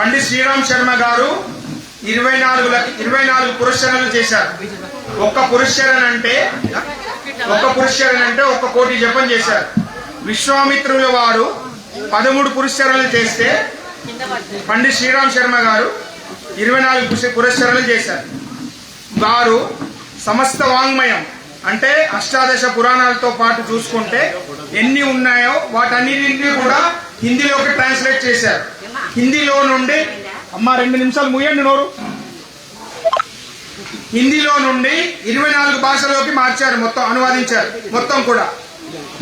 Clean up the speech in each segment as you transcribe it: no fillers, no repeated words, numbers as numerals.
పండిత్ శ్రీరామ్ శర్మ గారు 24 పురస్కారాలు చేశారు. ఒక్క పురస్కారం అంటే 1 కోటి జపం చేశారు. విశ్వామిత్రుల వారు 13 పురస్కారాలు చేస్తే పండిత్ శ్రీరామ్ శర్మ గారు 24 పురస్కారాలు చేశారు. వారు సమస్త వాంగ్మయం అంటే అష్టాదశ పురాణాలతో పాటు చూసుకుంటే ఎన్ని ఉన్నాయో వాటన్నిటిని కూడా హిందీలోకి ట్రాన్స్లేట్ చేశారు. హిందీలో నుండి 2 నిమిషాలు ముయ్యండి నోరు. హిందీలో నుండి 24 భాషలోకి మార్చారు, మొత్తం అనువాదించారు మొత్తం కూడా.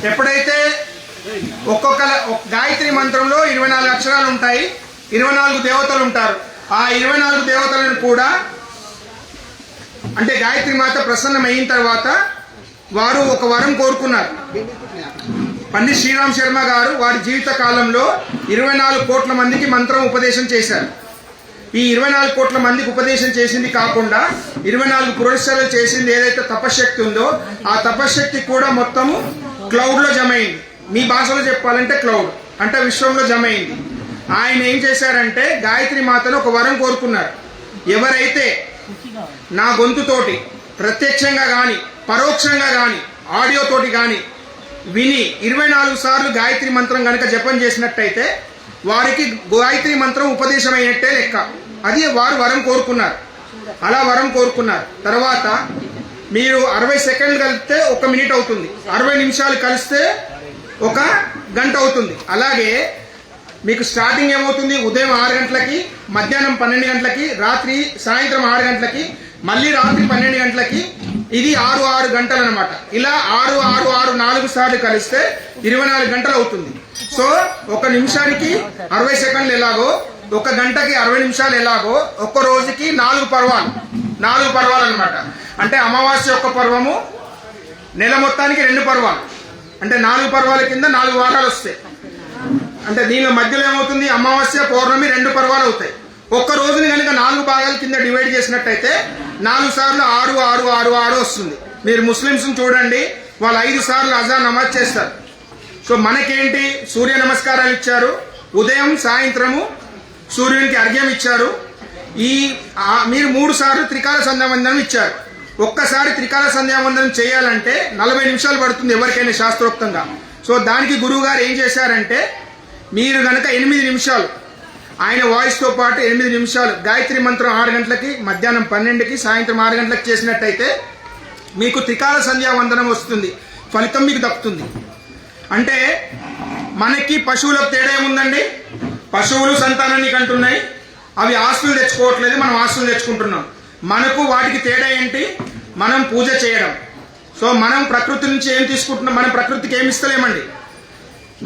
ఎప్పుడైతే ఒక్కొక్క గాయత్రి మంత్రంలో 24 అక్షరాలు ఉంటాయి, 24 దేవతలు ఉంటారు. ఆ 24 దేవతలను కూడా అంటే గాయత్రి మాత ప్రసన్నమైన తర్వాత వారు ఒక వరం కోరుకున్నారు. పండిత్ శ్రీరామ్ శర్మ గారు వారి జీవిత కాలంలో 24 కోట్ల మందికి మంత్రం ఉపదేశం చేశారు. ఈ 24 కోట్ల మందికి ఉపదేశం చేసింది కాకుండా 24 పురస్కారాలు చేసింది ఏదైతే తపశక్తి ఉందో ఆ తపశక్తి కూడా మొత్తము క్లౌడ్ లో జమ అయింది. మీ భాషలో చెప్పాలంటే క్లౌడ్ అంటే విశ్వంలో జమ అయింది. ఆయన ఏం చేశారంటే గాయత్రి మాతను ఒక వరం కోరుకున్నారు. ఎవరైతే నా గొంతుతోటి ప్రత్యక్షంగా గాని పరోక్షంగా గాని ఆడియోతోటి గాని విని 24 సార్లు గాయత్రి మంత్రం గనక జపం చేసినట్టయితే వారికి గాయత్రి మంత్రం ఉపదేశం అయినట్టే లెక్క. అది వారు వరం కోరుకున్నారు. అలా వరం కోరుకున్నారు. తర్వాత మీరు 60 సెకండ్లు కలిపితే 1 మినిట్ అవుతుంది, 60 నిమిషాలు కలిస్తే 1 గంట అవుతుంది. అలాగే మీకు స్టార్టింగ్ ఏమవుతుంది, ఉదయం 6 గంటలకి, మధ్యాహ్నం 12 గంటలకి, సాయంత్రం 6 గంటలకి, మళ్ళీ రాత్రి 12 గంటలకి. ఇది 6 గంటలు అనమాట. ఇలా 4 సార్లు కలిస్తే 24 గంటలు అవుతుంది. సో 1 నిమిషానికి 60 సెకండ్లు ఎలాగో, 1 గంటకి 60 నిమిషాలు ఎలాగో, ఒక్క రోజుకి 4 పర్వాలు అనమాట. అంటే అమావాస్య 1 పర్వము, నెల మొత్తానికి 2 పర్వాలు, అంటే 4 పర్వాల కింద 4 వారాలు వస్తాయి. అంటే దీనిలో మధ్యలో ఏమవుతుంది, అమావాస్య పౌర్ణమి 2 పర్వాలు అవుతాయి. ఒక్క రోజుని కనుక 4 భాగాల కింద డివైడ్ చేసినట్టయితే 4 సార్లు 6 వస్తుంది. మీరు ముస్లింస్ చూడండి, వాళ్ళు 5 సార్లు అజాన్ నమాజ్ చేస్తారు. సో మనకేంటి, సూర్య నమస్కారాలు ఇచ్చారు, ఉదయం సాయంత్రము సూర్యునికి అర్ఘ్యం ఇచ్చారు. మీరు 3 సార్లు త్రికాల సంధ్యావందనం ఇచ్చారు. ఒక్కసారి త్రికాల సంధ్యావందనం చేయాలంటే 40 నిమిషాలు పడుతుంది ఎవరికైనా శాస్త్రోక్తంగా. సో దానికి గురువు గారు ఏం చేశారంటే, మీరు గనక 8 నిమిషాలు ఆయన వాయిస్ తో పాటు 8 నిమిషాలు గాయత్రి మంత్రం 6 గంటలకి, మధ్యాహ్నం 12కి, సాయంత్రం 6 గంటలకు చేసినట్టయితే మీకు త్రికాల సంధ్యావందనం వస్తుంది, ఫలితం మీకు దక్కుతుంది. అంటే మనకి పశువులకు తేడా ఏముందండి, పశువులు సంతానాన్ని కంటున్నాయి, అవి ఆస్తులు తెచ్చుకోవట్లేదు, మనం ఆస్తులు తెచ్చుకుంటున్నాం. మనకు వాటికి తేడా ఏంటి, మనం పూజ చేయడం. సో మనం ప్రకృతి నుంచి ఏం తీసుకుంటున్నాం, మనం ప్రకృతికి ఏమి ఇస్తలేమండి.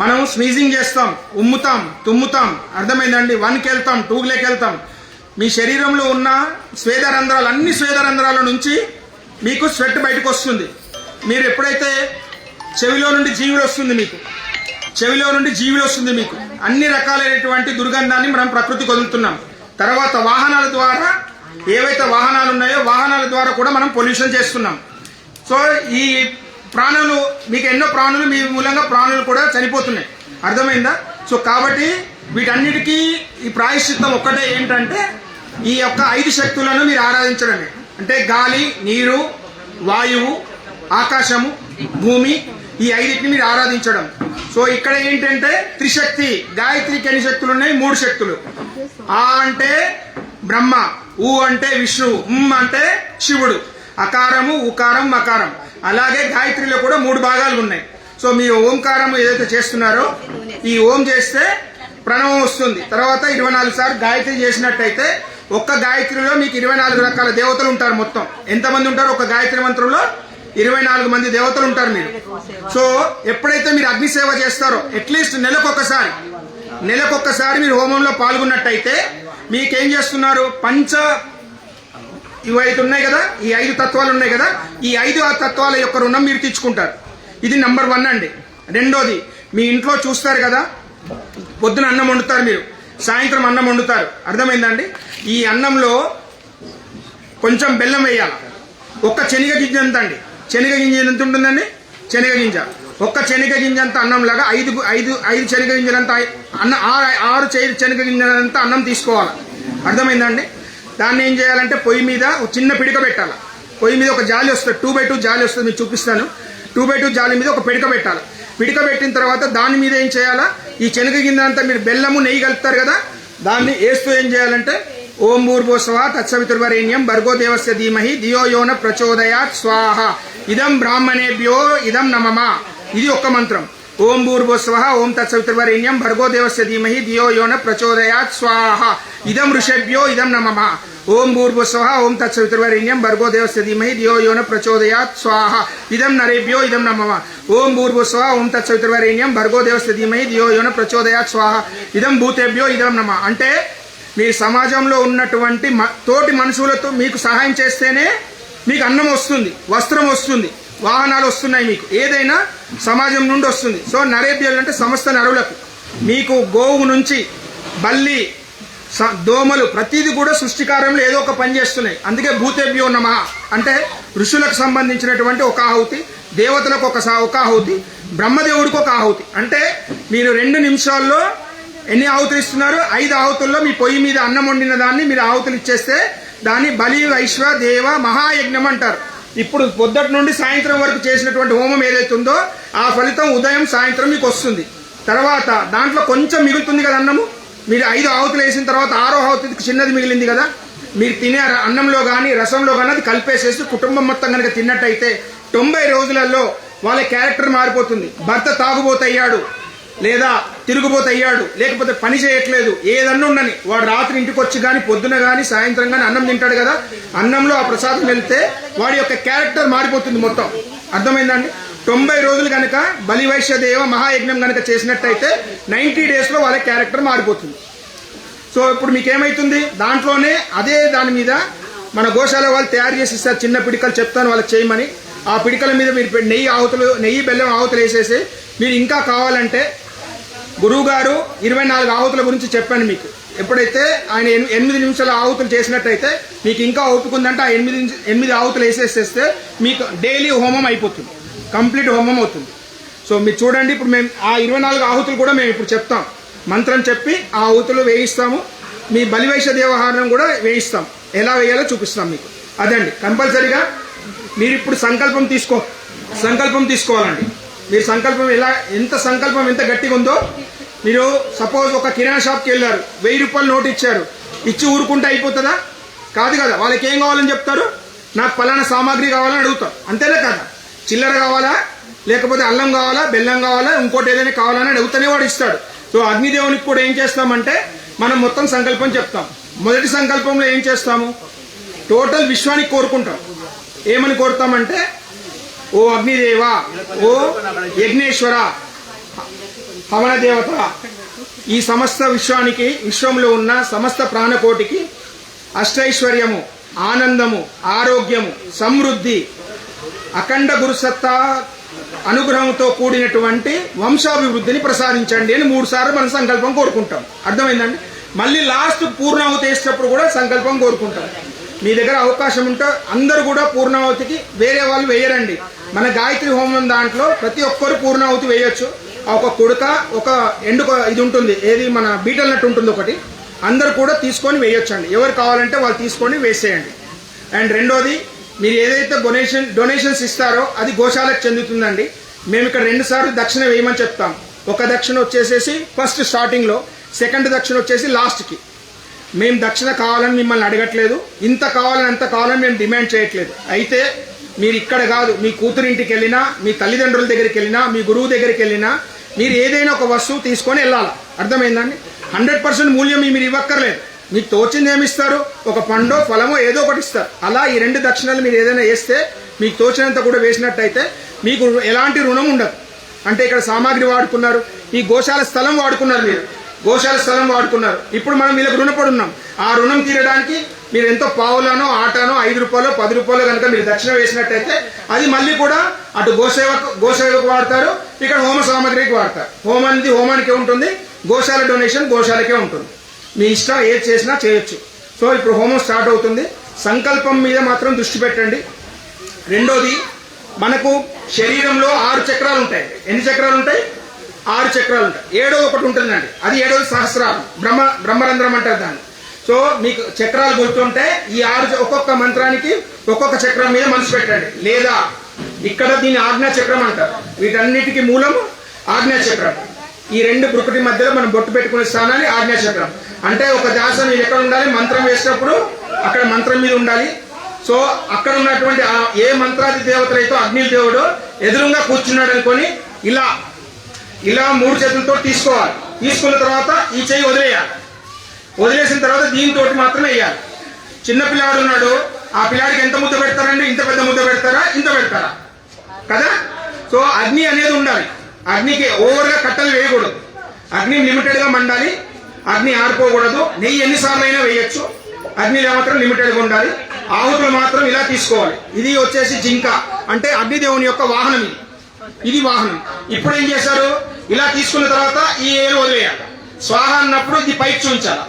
మనం స్నీజింగ్ చేస్తాం, ఉమ్ముతాం, తుమ్ముతాం, అర్థమైందండి, 1కి వెళ్తాం, 2కి వెళ్తాం. మీ శరీరంలో ఉన్న స్వేదరంధ్రాలు, అన్ని స్వేదరంధ్రాల నుంచి మీకు స్వెట్ బయటకు వస్తుంది. మీరు ఎప్పుడైతే చెవిలో నుండి జీవులు వస్తుంది మీకు అన్ని రకాలైనటువంటి దుర్గంధాన్ని మనం ప్రకృతికి వదులుతున్నాం. తర్వాత వాహనాల ద్వారా, ఏవైతే వాహనాలు ఉన్నాయో వాహనాల ద్వారా కూడా మనం పొల్యూషన్ చేస్తున్నాం. సో ఈ ప్రాణులు, మీకు ఎన్నో ప్రాణులు, మీ మూలంగా ప్రాణులు కూడా చనిపోతున్నాయి, అర్థమైందా. సో కాబట్టి వీటన్నిటికీ ఈ ప్రాయశ్చిత్తం ఒక్కటే ఏంటంటే, ఈ యొక్క 5 శక్తులను మీరు ఆరాధించడమే. అంటే గాలి, నీరు, వాయువు, ఆకాశము, భూమి, ఈ 5టిని మీరు ఆరాధించడం. సో ఇక్కడ ఏంటంటే త్రిశక్తి. గాయత్రికి ఎన్ని శక్తులు ఉన్నాయి, 3 శక్తులు. ఆ అంటే బ్రహ్మ, ఊ అంటే విష్ణువు, అంటే శివుడు, అకారము, ఉకారం, మకారం. అలాగే గాయత్రిలో కూడా 3 భాగాలు ఉన్నాయి. సో మీ ఓంకారం ఏదైతే చేస్తున్నారో, ఈ ఓం చేస్తే ప్రణవం వస్తుంది. తర్వాత 24 సార్లు గాయత్రి చేసినట్టయితే ఒక్క గాయత్రిలో మీకు 24 రకాల దేవతలు ఉంటారు. మొత్తం ఎంతమంది ఉంటారు, ఒక గాయత్రి మంత్రంలో 24 మంది దేవతలు ఉంటారు మీరు. సో ఎప్పుడైతే మీరు అగ్ని సేవ చేస్తారో, అట్లీస్ట్ నెలకొక్కసారి మీరు హోమంలో పాల్గొన్నట్టయితే మీకేం చేస్తున్నారు, ఇవి 5 ఉన్నాయి కదా, ఈ 5 తత్వాలు ఉన్నాయి కదా, ఈ 5 తత్వాల యొక్క రుణం మీరు తెచ్చుకుంటారు. ఇది నంబర్ 1 అండి. రెండోది, మీ ఇంట్లో చూస్తారు కదా, పొద్దున అన్నం వండుతారు మీరు, సాయంత్రం అన్నం వండుతారు, అర్థమైందండి. ఈ అన్నంలో కొంచెం బెల్లం వేయాలి. ఒక్క శనగ గింజ ఎంత అండి, శనగ గింజ ఎంత ఉంటుందండి, శనగ గింజ ఒక్క శనగ గింజంత అన్నం లాగా ఐదు శనగ గింజలంత అన్న 6 శనగ గింజలంత అన్నం తీసుకోవాలి. అర్థమైందండి? దాన్ని ఏం చేయాలంటే పొయ్యి మీద ఒక చిన్న పిడిక పెట్టాలి. పొయ్యి మీద ఒక జాలి వస్తుంది, 2x2 జాలి వస్తుంది, మీకు చూపిస్తాను. 2x2 జాలి మీద ఒక పిడిక పెట్టాలి. పిడిక పెట్టిన తర్వాత దాని మీద ఏం చేయాలా, ఈ శనగ గింజంతా మీరు బెల్లము నెయ్యి కలుపుతారు కదా, దాన్ని వేస్తూ ఏం చేయాలంటే ఓం భూర్భువస్సవః తత్సవితుర్వరేణ్యం భర్గో దేవస్య ధీమహి ధియో యో న ప్రచోదయాత్ స్వాహ ఇదం బ్రాహ్మణేభ్యో ఇదం నమః. ఇది ఒక్క మంత్రం. ఓం భూర్భువస్సవః ఓం తత్సవితుర్వరేణ్యం భర్గో దేవస్య ధీమహి ధియో యో న ప్రచోదయాత్ స్వాహ ఇదం ఋషభ్యో ఇదం నమః. ఓం భూర్భువస్సవః ఓం తత్సవితుర్వరేణ్యం భర్గో దేవస్య ధీమహి ధియో యో న ప్రచోదయాత్ స్వాహ ఇదం నరేభ్యో ఇదం నమః. ఓం భూర్భువస్సవః ఓం తత్సవితుర్వరేణ్యం భర్గో దేవస్య ధీమహి ధియో యో న ప్రచోదయాత్ స్వాహ ఇదం భూతేభ్యో ఇదం నమః. అంటే మీ సమాజంలో ఉన్నటువంటి తోటి మనుషులతో మీకు సహాయం చేస్తేనే మీకు అన్నం వస్తుంది, వస్త్రం వస్తుంది, వాహనాలు వస్తున్నాయి, మీకు ఏదైనా సమాజం నుండి వస్తుంది. సో నరేభ్యాలు అంటే సమస్త నరులకు. మీకు గోవు నుంచి బల్లి, దోమలు ప్రతిదీ కూడా సృష్టికార్యంలో ఏదో ఒక పని చేస్తున్నాయి. అందుకే భూతేభ్యో నమః అంటే ఋషులకు సంబంధించినటువంటి ఒక ఆహుతి, దేవతలకు ఒక ఆహుతి, బ్రహ్మదేవుడికి ఒక ఆహుతి. అంటే మీరు 2 నిమిషాల్లో ఎన్ని ఆహుతులు ఇస్తున్నారు? 5 ఆహుతుల్లో మీ పొయ్యి మీద అన్నం వండిన దాన్ని మీరు ఆహుతులు ఇచ్చేస్తే దాన్ని బలి వైశ్వ దేవ మహాయజ్ఞం అంటారు. ఇప్పుడు పొద్దుటి నుండి సాయంత్రం వరకు చేసినటువంటి హోమం ఏదైతుందో ఆ ఫలితం ఉదయం సాయంత్రం మీకు వస్తుంది. తర్వాత దాంట్లో కొంచెం మిగులుతుంది కదా అన్నము, మీరు 5 ఆహుతులు వేసిన తర్వాత 6వ ఆహుతికి చిన్నది మిగిలింది కదా, మీరు తినే అన్నంలో కానీ రసంలో కానీ అది కలిపేసేసి కుటుంబం మొత్తం కనుక తిన్నట్టయితే 90 రోజులలో వాళ్ళ క్యారెక్టర్ మారిపోతుంది. భర్త తాగుబోతయ్యాడు, లేదా తిరుగుబోతయ్యాడు, లేకపోతే పని చేయట్లేదు, ఏదన్నా ఉండని వాడు రాత్రి ఇంటికి వచ్చి కానీ పొద్దున కానీ సాయంత్రం కానీ అన్నం తింటాడు కదా, అన్నంలో ఆ ప్రసాదం వెళ్తే వాడి యొక్క క్యారెక్టర్ మారిపోతుంది మొత్తం. అర్థమైందండి? 90 రోజులు కనుక బలి వైశ్య దేవ మహాయజ్ఞం కనుక చేసినట్టయితే 90 డేస్లో వాళ్ళ క్యారెక్టర్ మారిపోతుంది. సో ఇప్పుడు మీకేమైతుంది, దాంట్లోనే అదే దాని మీద మన గోశాల వాళ్ళు తయారు చేసి ఇస్తారు చిన్న పిడికలు, చెప్తాను వాళ్ళకి చేయమని. ఆ పిడికల మీద మీరు నెయ్యి బెల్లం ఆహుతులు వేసేసి, మీరు ఇంకా కావాలంటే గురువు గారు 24 ఆహుతుల గురించి చెప్పాను మీకు. ఎప్పుడైతే ఆయన 8 నిమిషాల ఆహుతులు చేసినట్టయితే మీకు ఇంకా ఓపిక ఉందంటే ఆ 8 ఆహుతులు వేసేసేస్తే మీకు డైలీ హోమం అయిపోతుంది, కంప్లీట్ హోమం అవుతుంది. సో మీరు చూడండి, ఇప్పుడు మేము ఆ 24 ఆహుతులు కూడా మేము ఇప్పుడు చెప్తాం, మంత్రం చెప్పి ఆ ఆహుతులు వేయిస్తాము. మీ బలివైశ్య దేవహారం కూడా వేయిస్తాం, ఎలా వేయాలో చూపిస్తాం మీకు. అదండి కంపల్సరీగా మీరు ఇప్పుడు సంకల్పం తీసుకోవాలండి. మీరు సంకల్పం ఎంత సంకల్పం ఎంత గట్టిగా ఉందో, మీరు సపోజ్ ఒక కిరాణా షాప్కి వెళ్ళారు, 1000 రూపాయలు నోటు ఇచ్చారు, ఇచ్చి ఊరుకుంటే అయిపోతుందా? కాదు కదా. వాళ్ళకి ఏం కావాలని చెప్తారు, నాకు పలానా సామాగ్రి కావాలని అడుగుతారు, అంతేనా కదా. చిల్లర కావాలా, లేకపోతే అల్లం కావాలా, బెల్లం కావాలా, ఇంకోటి ఏదైనా కావాలని అడుగుతూనే వాడు ఇస్తాడు. సో అగ్నిదేవునికి కూడా ఏం చేస్తామంటే మనం మొత్తం సంకల్పం చెప్తాం. మొదటి సంకల్పంలో ఏం చేస్తాము, టోటల్ విశ్వానికి కోరుకుంటాం. ఏమని కోరుతామంటే, ఓ అగ్నిదేవ, ఓ యజ్ఞేశ్వర, హవన దేవత, ఈ సమస్త విశ్వానికి, విశ్వంలో ఉన్న సమస్త ప్రాణకోటికి అష్టైశ్వర్యము, ఆనందము, ఆరోగ్యము, సమృద్ధి, అఖండ గురుసత్తా అనుగ్రహంతో కూడినటువంటి వంశాభివృద్ధిని ప్రసాదించండి అని 3 సార్లు మనం సంకల్పం కోరుకుంటాం. అర్థమైందండి? మళ్ళీ లాస్ట్ పూర్ణాహుతి వేసేటప్పుడు కూడా సంకల్పం కోరుకుంటాం. మీ దగ్గర అవకాశం ఉంటే అందరూ కూడా పూర్ణాహుతికి, వేరే వాళ్ళు వేయరండి. మన గాయత్రి హోమం దాంట్లో ప్రతి ఒక్కరు పూర్ణాహుతి వేయొచ్చు. ఒక కుడక, ఒక ఎండు ఇది ఉంటుంది, ఏది మన బీటల్ నట్టు ఉంటుంది ఒకటి, అందరు కూడా తీసుకొని వేయొచ్చండి. ఎవరు కావాలంటే వాళ్ళు తీసుకొని వేసేయండి. అండ్ రెండోది, మీరు ఏదైతే డొనేషన్స్ ఇస్తారో అది గోశాలకు చెందుతుందండి. మేము ఇక్కడ 2 సార్లు దక్షిణ వేయమని చెప్తాం. ఒక దక్షిణ వచ్చేసేసి ఫస్ట్ స్టార్టింగ్లో, సెకండ్ దక్షిణ వచ్చేసి లాస్ట్కి. మేము దక్షిణ కావాలని మిమ్మల్ని అడగట్లేదు, ఇంత కావాలని అంత కావాలని మేము డిమాండ్ చేయట్లేదు. అయితే మీరు ఇక్కడ కాదు, మీ కూతురింటికి వెళ్ళినా, మీ తల్లిదండ్రుల దగ్గరికి వెళ్ళినా, మీ గురువు దగ్గరికి వెళ్ళినా మీరు ఏదైనా ఒక వస్తువు తీసుకొని వెళ్ళాలి. అర్థమైందండి? 100% మూల్యం మీరు ఇవ్వక్కర్లేదు. మీకు తోచింది ఏమి ఇస్తారు, ఒక పండో ఫలమో ఏదో ఒకటి ఇస్తారు. అలా ఈ 2 దక్షిణలు మీరు ఏదైనా వేస్తే, మీకు తోచినంత కూడా వేసినట్టయితే మీకు ఎలాంటి రుణం ఉండదు. అంటే ఇక్కడ సామాగ్రి వాడుకున్నారు, ఈ గోశాల స్థలం వాడుకున్నారు, మీరు గోశాల స్థలం వాడుకున్నారు, ఇప్పుడు మనం వీళ్ళకి రుణపడి ఉన్నాం. ఆ రుణం తీరడానికి మీరు ఎంతో పావులానో, ఆటానో, 5 రూపాయలు 10 రూపాయలు కనుక మీరు దక్షిణ వేసినట్టయితే అది మళ్ళీ కూడా అటు గోసేవకు వాడతారు, ఇక్కడ హోమ సామాగ్రికి వాడతారు. హోమానికే ఉంటుంది, గోశాల డొనేషన్ గోశాలకే ఉంటుంది. మీ ఇష్టం ఏది చేసినా చేయొచ్చు. సో ఇప్పుడు హోమం స్టార్ట్ అవుతుంది. సంకల్పం మీద మాత్రం దృష్టి పెట్టండి. రెండోది, మనకు శరీరంలో 6 చక్రాలు ఉంటాయి. ఎన్ని చక్రాలు ఉంటాయి? 6 చక్రాలు ఉంటాయి. ఏడోది ఒకటి ఉంటుందండి, అది ఏడోది సహస్రారం, బ్రహ్మరంధ్రం అంటారు దాన్ని. సో మీకు చక్రాలు గుర్తుంటే ఈ 6 ఒక్కొక్క మంత్రానికి ఒక్కొక్క చక్రం మీద మనసు పెట్టండి. లేదా ఇక్కడ దీన్ని ఆజ్ఞా చక్రం అంటారు. వీటన్నిటికీ మూలము ఆజ్ఞా చక్రం. ఈ 2 ప్రకృతి మధ్యలో మనం బొట్టు పెట్టుకునే స్థానాన్ని ఆజ్ఞా చక్రం అంటే. ఒక ధ్యాస మీరు ఎక్కడ ఉండాలి? మంత్రం వేసినప్పుడు అక్కడ మంత్రం మీద ఉండాలి. సో అక్కడ ఉన్నటువంటి ఏ మంత్రాది దేవతలైతే అగ్ని దేవుడు ఎదురుగా కూర్చున్నాడు అనుకొని ఇలా 3 చేతులతో తీసుకోవాలి. తీసుకున్న తర్వాత ఈ చెయ్యి వదిలేయాలి. వదిలేసిన తర్వాత దీంతో మాత్రమే వేయాలి. చిన్న పిల్లాడు ఉన్నాడు, ఆ పిల్లాడికి ఎంత ముద్ద పెడతారండి? ఇంత పెద్ద ముద్ద పెడతారా? ఇంత పెడతారా? కదా. సో అగ్ని అనేది ఉండాలి. అగ్నికి ఓవర్గా కట్టలు వేయకూడదు. అగ్ని లిమిటెడ్ గా మండాలి. అగ్ని ఆరిపోకూడదు. నెయ్యి ఎన్నిసార్లు అయినా వేయచ్చు. అగ్నిలో మాత్రం లిమిటెడ్ గా ఉండాలి. ఆహుతులు మాత్రం ఇలా తీసుకోవాలి. ఇది వచ్చేసి జింక అంటే అగ్నిదేవుని యొక్క వాహనం. ఇది వాహనం. ఇప్పుడు ఏం చేశారు? ఇలా తీసుకున్న తర్వాత ఈ ఏలు వదిలేయాలి. స్వాహ అన్నప్పుడు ఇది పైకి చూపించాలి.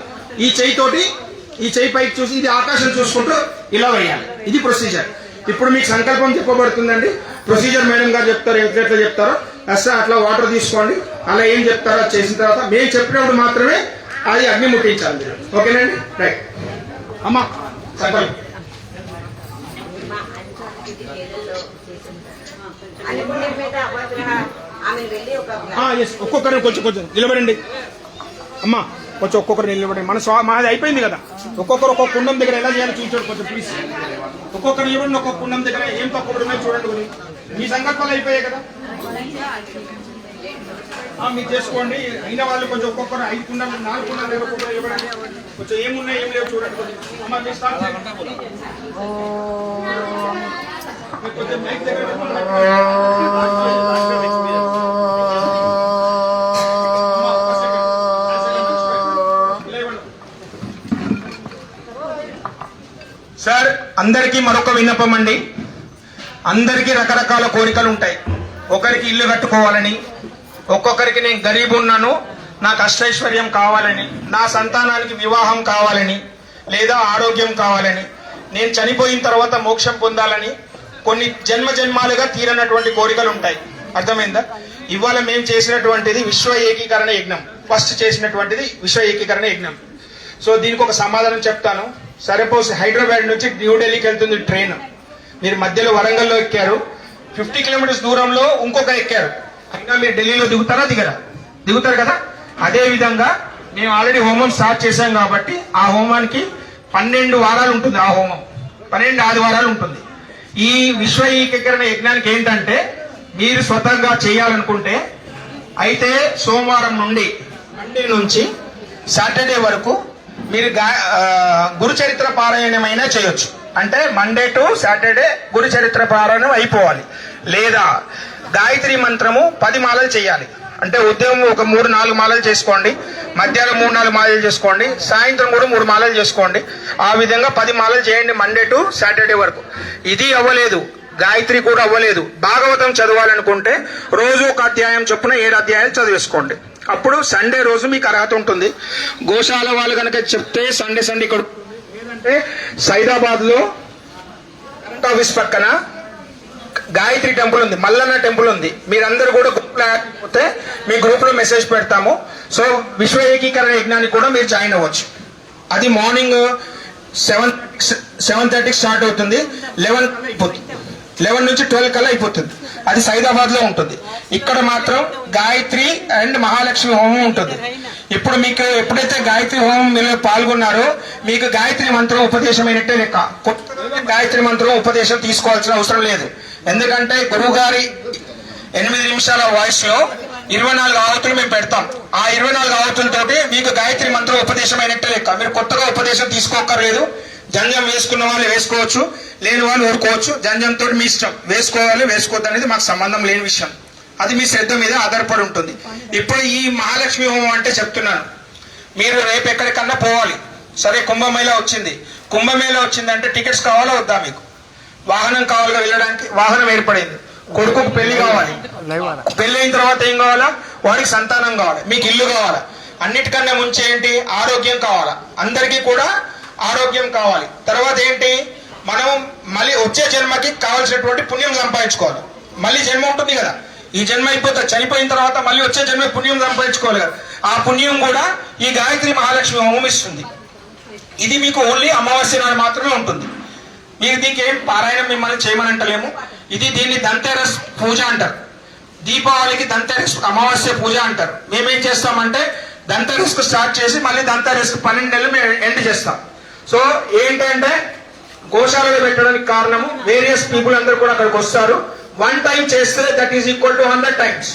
ఈ చెయ్యి పైకి చూసి ఇది ఆకాశం చూసుకుంటూ ఇలా వేయాలి. ఇది ప్రొసీజర్. ఇప్పుడు మీకు సంకల్పం చెప్పబడుతుందండి. ప్రొసీజర్ మేడం గారు చెప్తారు, ఎట్లా చెప్తారో అట్లా వాటర్ తీసుకోండి. అలా ఏం చెప్తారో చేసిన తర్వాత మేము చెప్పినప్పుడు మాత్రమే అది అగ్ని ముట్టించాలి మీరు. ఓకేనండి? రైట్ అమ్మా చెప్పండి. ఒక్కొక్కరిని కొంచెం నిలబడండి అమ్మా. కొంచెం ఒక్కొక్కరు నిలబడండి. మాది అయిపోయింది కదా. ఒక్కొక్కరు ఒక్కొక్క కుండం దగ్గర ఎలా చేయాలో చూపించండి కొంచెం ప్లీజ్. ఒక్కొక్కరు నిలబడి ఒక్కొక్క కుండం దగ్గర ఏం తక్కువ ఉన్నాయో చూడండి. మీ సంకల్పాలు అయిపోయాయి కదా, మీరు చేసుకోండి. అయిన వాళ్ళు కొంచెం ఒక్కొక్కరు 5 కుండాలు 4 కుండాలు లేవు, ఒక్కొక్కరు నిలబడండి. కొంచెం ఏమున్నాయి ఏం లేవు చూడండి. అమ్మా మీరు స్టార్ట్ చేయండి. కొంచెం మైక్ దగ్గర సార్. అందరికీ మరొక విన్నపం అండి. అందరికీ రకరకాల కోరికలు ఉంటాయి. ఒకరికి ఇల్లు కట్టుకోవాలని, ఒక్కొక్కరికి నేను గరీబ్ ఉన్నాను, నాకు అష్టైశ్వర్యం కావాలని, నా సంతానానికి వివాహం కావాలని, లేదా ఆరోగ్యం కావాలని, నేను చనిపోయిన తర్వాత మోక్షం పొందాలని, కొన్ని జన్మాలుగా తీరనటువంటి కోరికలు ఉంటాయి. అర్థమైందా? ఇవాళ మేము చేసినటువంటిది విశ్వ ఏకీకరణ యజ్ఞం. ఫస్ట్ చేసినటువంటిది విశ్వ ఏకీకరణ యజ్ఞం. సో దీనికి ఒక సమాధానం చెప్తాను. సపోజ్ హైదరాబాద్ నుంచి న్యూఢిల్లీకి వెళ్తుంది ట్రైన్. మీరు మధ్యలో వరంగల్లో ఎక్కారు, 50 కిలోమీటర్స్ దూరంలో ఇంకొక ఎక్కారు. అయినా మీరు ఢిల్లీలో దిగుతారు కదా. అదే విధంగా మేము ఆల్రెడీ హోమం స్టార్ట్ చేశాం కాబట్టి ఆ హోమానికి 12 వారాలు ఉంటుంది. ఆ హోమం 12 ఆదివారాలు ఉంటుంది. ఈ విశ్వ ఏకీకరణ యజ్ఞానికి ఏంటంటే మీరు స్వతహాగా చేయాలనుకుంటే అయితే సోమవారం నుండి మండే నుంచి సాటర్డే వరకు మీరు గురు చరిత్ర పారాయణమైనా చేయొచ్చు. అంటే మండే టు సాటర్డే గురు చరిత్ర పారాయణం అయిపోవాలి. లేదా గాయత్రి మంత్రము 10 మాలలు చేయాలి. అంటే ఉదయం ఒక 3-4 మాలలు చేసుకోండి, మధ్యాహ్నం 3-4 మాలలు చేసుకోండి, సాయంత్రం కూడా 3 మాలలు చేసుకోండి. ఆ విధంగా 10 మాలలు చేయండి మండే టు సాటర్డే వరకు. ఇది అవ్వలేదు, గాయత్రి కూడా అవ్వలేదు, భాగవతం చదవాలనుకుంటే రోజు ఒక అధ్యాయం చొప్పున 7 అధ్యాయాలు చదివేసుకోండి. అప్పుడు సండే రోజు మీకు అర్హత ఉంటుంది. గోశాల వాళ్ళు కనుక చెప్తే సండే ఇక్కడ లేదంటే సైదాబాద్ లో కరెంట్ ఆఫీస్ పక్కన గాయత్రి టెంపుల్ ఉంది, మల్లన్న టెంపుల్ ఉంది. మీరందరూ కూడా గ్రూప్ లో పోతే మీ గ్రూప్ లో మెసేజ్ పెడతాము. సో విశ్వ ఏకీకరణ యజ్ఞానికి కూడా మీరు జాయిన్ అవ్వచ్చు. అది మార్నింగ్ 7:30 స్టార్ట్ అవుతుంది, 11 అయిపోతుంది. 11 నుంచి 12 కల్లా అయిపోతుంది. అది సైదాబాద్ లో ఉంటుంది. ఇక్కడ మాత్రం గాయత్రి అండ్ మహాలక్ష్మి హోమం ఉంటుంది. ఇప్పుడు మీకు ఎప్పుడైతే గాయత్రి హోమం మీరు పాల్గొన్నారో మీకు గాయత్రి మంత్రం ఉపదేశం అయినట్టే లెక్క. గాయత్రి మంత్రం ఉపదేశం తీసుకోవాల్సిన అవసరం లేదు. ఎందుకంటే గురువు గారి 8 నిమిషాల వాయిస్ లో 24 ఆవతులు మేము పెడతాం. ఆ 24 ఆవతులతోటి మీకు గాయత్రి మంత్రం ఉపదేశం అయినట్టే లెక్క. మీరు కొత్తగా ఉపదేశం తీసుకోక్కర్లేదు. జంజం వేసుకున్న వాళ్ళు వేసుకోవచ్చు, లేని వాళ్ళు ఊరుకోవచ్చు. జంజంతో మీ ఇష్టం, వేసుకోవాలి వేసుకోవద్దు అనేది మాకు సంబంధం లేని విషయం. అది మీ శ్రద్ధ మీద ఆధారపడి ఉంటుంది. ఇప్పుడు ఈ మహాలక్ష్మి హోమం అంటే చెప్తున్నాను, మీరు రేపు ఎక్కడికన్నా పోవాలి. సరే కుంభమేళ వచ్చిందంటే టికెట్స్ కావాలా వద్దా? మీకు వాహనం కావాలిగా వెళ్ళడానికి. వాహనం ఏర్పడింది. కొడుకుకు పెళ్లి కావాలి, పెళ్లి అయిన తర్వాత ఏం కావాలా? వాడికి సంతానం కావాలి, మీకు ఇల్లు కావాలా. అన్నిటికన్నా ముందు ఏంటి? ఆరోగ్యం కావాలా. అందరికీ కూడా ఆరోగ్యం కావాలి. తర్వాత ఏంటి? మనం మళ్ళీ వచ్చే జన్మకి కావాల్సినటువంటి పుణ్యం సంపాదించుకోవాలి. మళ్ళీ జన్మ ఉంటుంది కదా, ఈ జన్మ అయిపోతే చనిపోయిన తర్వాత మళ్ళీ వచ్చే జన్మ పుణ్యం సంపాదించుకోవాలి కదా, ఆ పుణ్యం కూడా ఈ గాయత్రి మహాలక్ష్మి హోమం ఇస్తుంది. ఇది మీకు ఓన్లీ అమావాస్య నాడు మాత్రమే ఉంటుంది. మీరు దీనికి ఏం పారాయణం మిమ్మల్ని చేయమని అంటలేము. దీన్ని ధన్తేరస్ పూజ అంటారు. దీపావళికి ధన్తేరస్ అమావాస్య పూజ అంటారు. మేమేం చేస్తామంటే ధన్తేరస్ కు స్టార్ట్ చేసి మళ్ళీ ధన్తేరస్ 12 నెలలు మేము ఎండ్ చేస్తాం. సో ఏంటంటే గోశాలలో పెట్టడానికి కారణము వేరియస్ పీపుల్ అందరూ కూడా అక్కడికి వస్తారు. 1 టైం చేస్తే that is equal to 100 times.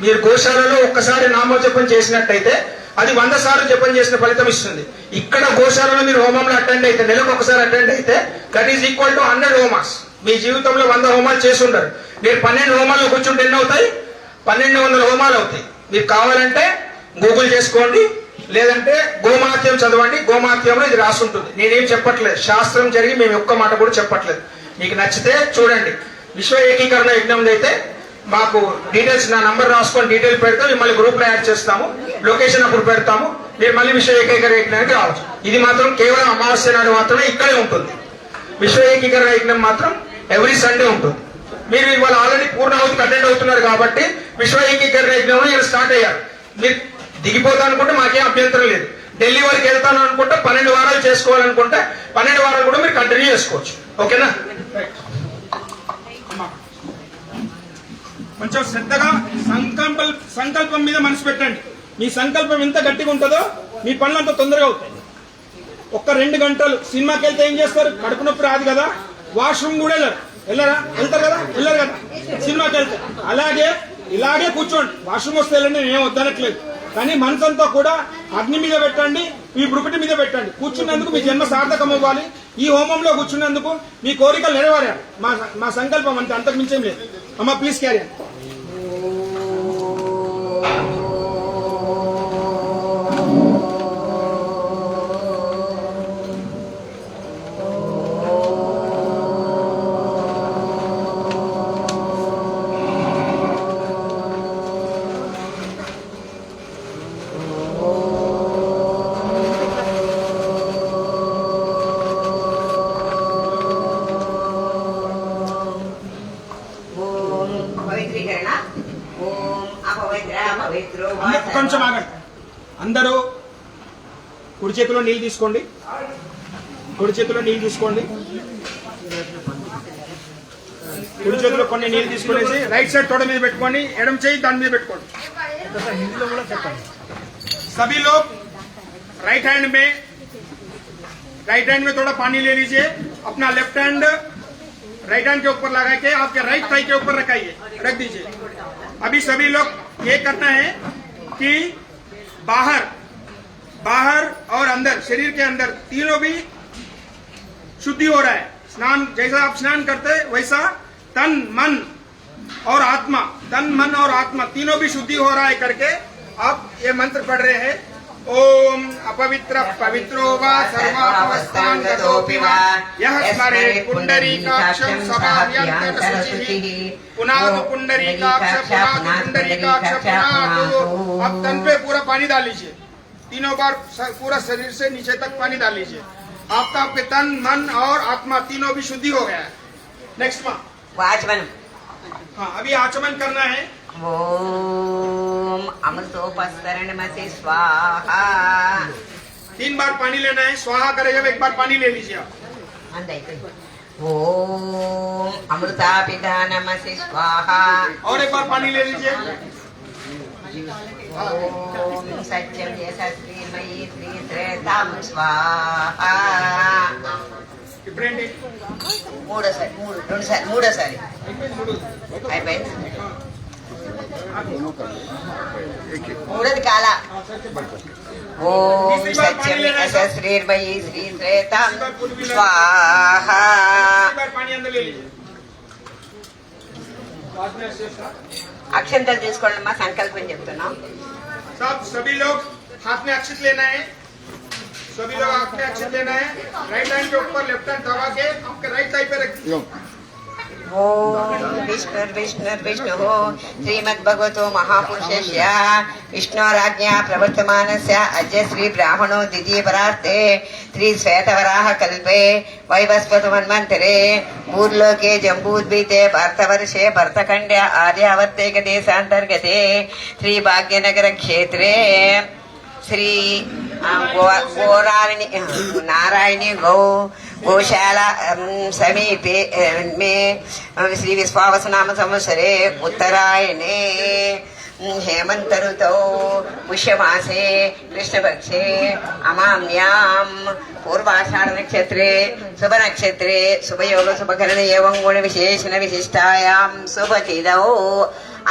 మీరు గోశాలలో ఒక్కసారి నామజపం చేసినట్టయితే అది 100 సార్లు జపం చేసిన ఫలితం ఇస్తుంది. ఇక్కడ గోశాలలో మీరు హోమంలో అటెండ్ అయితే, నెలకు ఒకసారి అటెండ్ అయితే దట్ ఈస్ ఈక్వల్ టు 100 హోమాస్. మీ జీవితంలో 100 హోమాలు చేసి ఉంటారు. మీరు 12 హోమాల్లో కూర్చుంటే ఎన్ని అవుతాయి? 1200 హోమాలు అవుతాయి. మీకు కావాలంటే గూగుల్ చేసుకోండి, లేదంటే గోమాత్యం చదవండి. గోమాత్యంలో ఇది రాసి ఉంటుంది. నేనేం చెప్పట్లేదు, శాస్త్రం జరిగి మేము ఒక్క మాట కూడా చెప్పట్లేదు. మీకు నచ్చితే చూడండి. విశ్వ ఏకీకరణ యజ్ఞం అయితే మాకు డీటెయిల్స్, నా నంబర్ రాసుకొని డీటెయిల్ పెడతాం. మిమ్మల్ని గ్రూప్ లో యాడ్ చేస్తాము, లొకేషన్ అప్పుడు పెడతాము. మీరు మళ్ళీ విశ్వ ఏకీకరణ యజ్ఞానికి రావచ్చు. ఇది మాత్రం కేవలం అమావాస్య నాడు మాత్రమే ఇక్కడే ఉంటుంది. విశ్వ ఏకీకరణ యజ్ఞం మాత్రం ఎవ్రీ సండే ఉంటుంది. మీరు ఇవాళ ఆల్రెడీ పూర్ణాహుతికి అటెండ్ అవుతున్నారు కాబట్టి విశ్వ ఏకీకరణ యజ్ఞంలో మీరు స్టార్ట్ అయ్యారు. మీరు దిగిపోతా అనుకుంటే మాకేం అభ్యంతరం లేదు. ఢిల్లీ వరకు వెళ్తాను అనుకుంటే 12 వారాలు చేసుకోవాలనుకుంటే 12 వారాలు కూడా మీరు కంటిన్యూ చేసుకోవచ్చు. ఓకేనా? కొంచెం శ్రద్ధగా సంకల్పం మీద మనసు పెట్టండి. మీ సంకల్పం ఎంత గట్టిగా ఉంటుందో మీ పనులు అంత తొందరగా అవుతాయి. 1-2 గంటలు సినిమాకి వెళ్తే ఏం చేస్తారు? కడుపు నొప్పి రాదు కదా, వాష్రూమ్ కూడా వెళ్తారు కదా, వెళ్ళరు కదా సినిమాకి వెళ్తే. ఇలాగే కూర్చోండి. వాష్రూమ్ వస్తే వెళ్ళండి, నేను వద్దనట్లేదు. కానీ మనసంతా కూడా అగ్ని మీద పెట్టండి, మీ బ్రుకుటి మీద పెట్టండి. కూర్చున్నందుకు మీ జన్మ సార్థకం అవ్వాలి. ఈ హోమంలో కూర్చున్నందుకు మీ కోరికలు నెరవేరాలి. మా సంకల్పం అంతే, అంతకు మించేం లేదు. అమ్మ ప్లీజ్ క్యారీ. కొంచెం ఆగండి. అందరూ కుడి చేతిలో నీళ్ళు తీసుకోండి. కుడి చేతిలో కొన్ని నీళ్ళు తీసుకునేసి రైట్ సైడ్ తోడ మీద పెట్టుకోండి, ఎడమ చేయి దాని మీద పెట్టుకోండి. सभी लोग राइट हैंड में थोड़ा पानी ले लीजिए. अपना लेफ्ट हैंड राइट हैंड के ऊपर लगा के आपके राइट थाई के ऊपर रख दीजिए. अभी सभी लोग ये करना है कि बाहर और अंदर, शरीर के अंदर तीनों भी शुद्धि हो रहा है. स्नान जैसा आप स्नान करते हैं वैसा तन मन और आत्मा तीनों भी शुद्धि हो रहा है करके आप ये मंत्र पढ़ रहे हैं. ओम अपवित्र पवित्रो वा सर्वावस्थांगतोऽपि वा यः स्मरेत् पुंडरीकाक्षं समाव्यंतरशुचिः पुनातु पुंडरीकाक्ष पुनातु. अब तन पे पूरा पानी डाल लीजिए. 3 बार पूरा शरीर से नीचे तक पानी डाल लीजिए. आपके तन मन और आत्मा तीनों भी शुद्धि हो गया है. नेक्स्ट आचमन. हाँ, अभी आचमन करना है. ओम अमृतोपस्तरणमसि स्वाहा. 3 बार पानी लेना है. स्वाहा करेगा 1 बार पानी ले लीजिए आप. ओम अमृतापिधानमसि स्वाहा. और 1 बार पानी ले लीजिए. ओम सत्यम यशस्वीमयी श्रीत्रेतां स्वाहा. మూడోసారి అయిపోయింది. మూడోది కాల. ఓం సత్యం యశస్శ్రీర్మయీ శ్రీత్రేతాం స్వాహా. అక్షంతలు తీసుకోండి అమ్మా, సంకల్పం చెప్తున్నాం. सभी लोग हाथ में अक्षत लेना है. सभी लोग हाथ में अक्षत लेना है. राइट हैंड के ऊपर लेफ्ट हैंड दबा के आपके राइट साइड पे रखिए. ओम विष्णुर्विष्णुर्विष्णुः श्रीमद्भगवतो महापुरुषस्य विष्णोराज्ञा प्रवर्तमानस्य अद्य श्री ब्राह्मणो द्वितीयपरार्थे श्री श्वेतवराह कल्पे वैवस्वतमन्वन्तरे भूर्लोके जम्बूद्वीपे भरतवर्षे भरतखण्डे आर्यावर्तेक देशान्तर्गते श्री भाग्यनगर क्षेत्रे श्री गौरारिणी नारायणी गौशाला समीपे में श्री विश्वावसनाम संवत्सरे उत्तरायणे हेमंत ऋतौ पुष्यमासे कृष्णपक्षे अमाम्यां पूर्वाषाढ़ नक्षत्रे शुभ नक्षत्रे शुभयोग शुभकरण एवं गुण विशेषण विशिष्टायां शुभतिथौ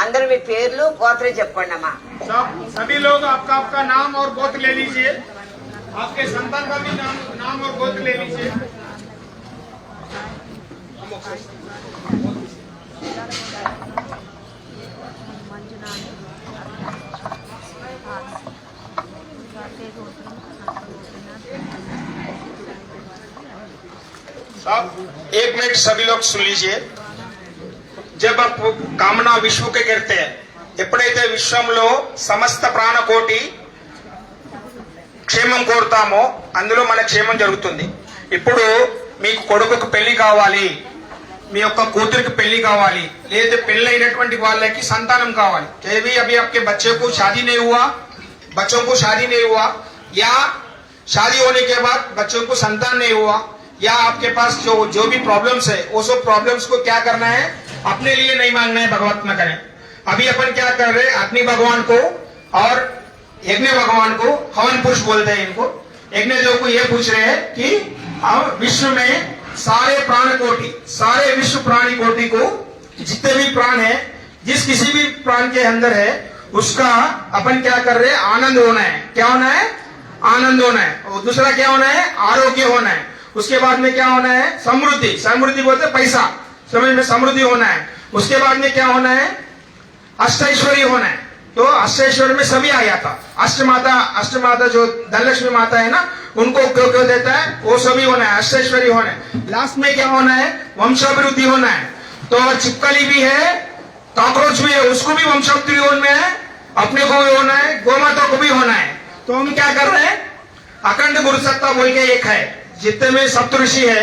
अंदर में पेर्लू गोत्र చెప్పండి అమ్మా सभी लोग आपका आपका नाम और गोत्र ले लीजिए आपके संतान का भी नाम और गोत्र ले लीजिए साहब एक मिनट सभी लोग सुन लीजिए जब आप కామనా విశ్వకే करते हैं ఎప్పుడైతే విశ్వంలో సమస్త ప్రాణకోటి క్షేమం కోరుతామో అందులో మన క్షేమం జరుగుతుంది ఇప్పుడు మీకు కొడుకుకు పెళ్లి కావాలి మీ యొక్క కూతురికి పెళ్లి కావాలి లేదా పెళ్లి అయినటువంటి వాళ్ళకి సంతానం కావాలి కేవీ అభి आपके बच्चे को शादी नहीं हुआ बच्चों को शादी नहीं हुआ या शादी होने के बाद बच्चों को संतान नहीं हुआ या आपके पास जो भी प्रॉब्लम्स है वो सब प्रॉब्लम्स को क्या करना है अपने लिए नहीं मांगना है भगवत न करें अभी अपन क्या कर रहे हैं अग्नि भगवान को और यज्ञ भगवान को हवन पुरुष बोलते हैं इनको यज्ञ देव को ये पूछ रहे हैं कि विश्व में सारे प्राण कोटि सारे विश्व प्राणी कोटि को जितने भी प्राण है जिस किसी भी प्राण के अंदर है उसका अपन क्या कर रहे हैं आनंद होना है क्या होना है आनंद होना है और दूसरा क्या होना है आरोग्य होना है उसके बाद में क्या होना है समृद्धि समृद्धि बोलते पैसा समझ में समृद्धि होना है उसके बाद में क्या होना है अष्टैश्वर्य होना है तो अष्टैश्वर्य में सभी आया था अष्ट माता जो धनलक्ष्मी माता है ना उनको क्यों क्यों देता है वो सभी होना है अष्टैश्वर्य होना है लास्ट में क्या होना है वंशाभिवृद्धि होना है तो छिपकली भी है कॉकरोच भी है उसको भी वंशाभिवृद्धि होने में है अपने को भी होना है गोमाता को भी होना है तो हम क्या कर रहे हैं अखंड गुरु सत्ता बोल के एक है जितने में सप्त ऋषि है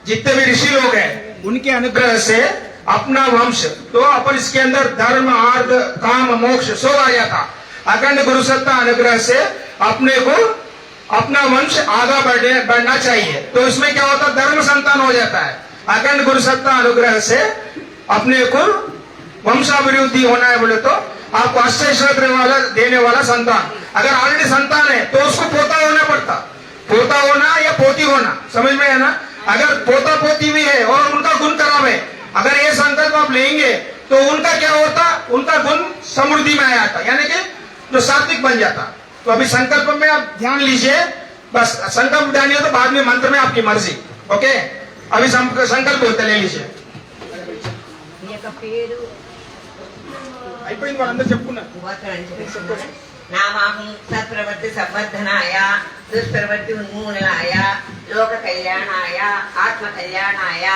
जितने भी ऋषि लोग हैं उनके अनुग्रह से अपना वंश तो अपन इसके अंदर धर्म अर्थ काम मोक्ष सब आ जाता अखंड गुरु सत्ता अनुग्रह से अपने को अपना वंश आगा बढ़ना चाहिए तो इसमें क्या होता है धर्म संतान हो जाता है अखंड गुरु सत्ता अनुग्रह से अपने को वंशाभिवृद्धि होना है बोले तो आपको अष्टैश्वर्य वाला देने वाला संतान अगर ऑलरेडी संतान है तो उसको पोता होना पड़ता पोता होना या पोती होना समझ में है ना अगर पोता पोती भी है और उनका गुण खराब है अगर ये संकल्प आप लेंगे तो उनका क्या होता उनका गुण समृद्धि में आ जाता यानी कि जो सात्विक बन जाता तो अभी संकल्प में आप ध्यान लीजिए बस संकल्प ध्यान तो बाद में मंत्र में आपकी मर्जी ओके अभी संकल्प होते ले लीजिए అయిపోయింది వాళ్ళందరూ చెప్పుకున్నారు नामाहं सत्प्रवृत्ति संवर्धनाय दुष्प्रवृत्ति उन्मूलनाय लोक कल्याणाय आत्म कल्याणाय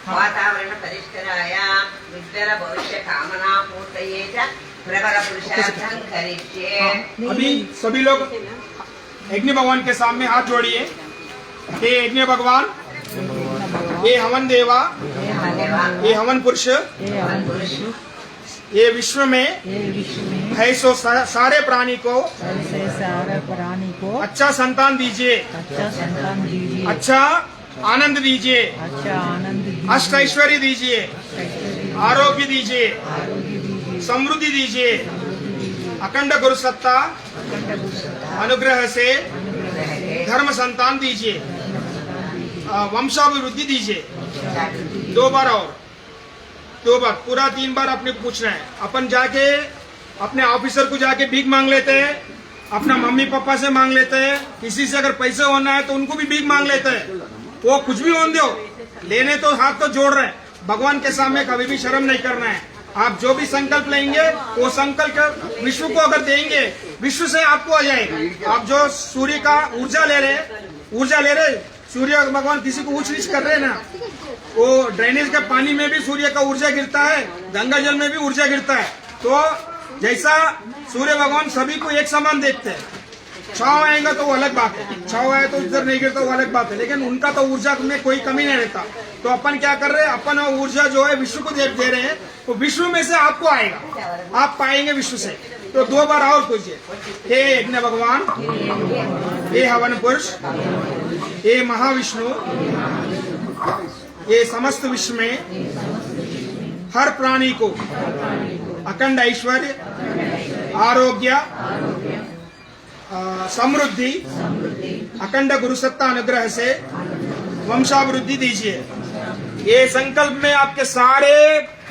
वातावरण परिष्कराय विद्यर भविष्य कामना पूर्तये च प्रबल पुरुषार्थं करिष्ये अभी सभी लोग यज्ञ भगवान के सामने हाथ जोड़िए हे यज्ञ भगवान हे हवन देवा हे हवन पुरुष ये विश्व में है सो सारे प्राणी को अच्छा संतान दीजिए अच्छा आनंद दीजिए अष्ट ऐश्वर्य दीजिए आरोग्य दीजिए समृद्धि दीजिए अखंड गुरु सत्ता अनुग्रह से धर्म संतान दीजिए वंशाभिवृद्धि दीजिए दो बार और दो बार पूरा 3 बार अपने को पूछना है अपन जाके अपने ऑफिसर को जाके भीख मांग लेते हैं अपना मम्मी पापा से मांग लेते हैं किसी से अगर पैसे होना है तो उनको भी भीख मांग लेते हैं वो कुछ भी होने दो लेने तो हाथ तो जोड़ रहे हैं भगवान के सामने कभी भी शर्म नहीं करना है आप जो भी संकल्प लेंगे वो संकल्प विश्व को अगर देंगे विश्व से आपको आ जाएगा आप जो सूर्य का ऊर्जा ले रहे सूर्य भगवान किसी को ऊंच नीच कर रहे हैं ना, वो ड्रेनेज के पानी में भी सूर्य का ऊर्जा गिरता है, गंगा जल में भी ऊर्जा गिरता है। तो जैसा सूर्य भगवान सभी को एक समान देखते हैं, छाव आएगा तो वो अलग बात है, छाव आए तो इधर नहीं गिरता वो अलग बात है, लेकिन उनका तो ऊर्जा में कोई कमी नहीं रहता। तो अपन क्या कर रहे हैं, अपन वो ऊर्जा जो है विश्व को दे रहे हैं, वो विश्व में से आपको आएगा, आप पाएंगे विश्व से। तो 2 बार और पूछिए, हे यज्ञ भगवान, हे हवन पुरुष, हे महाविष्णु, ये समस्त विश्व में हर प्राणी को अखंड ऐश्वर्य, आरोग्य, समृद्धि, अखंड गुरुसत्ता अनुग्रह से वंशावृद्धि दीजिए। ये संकल्प में आपके सारे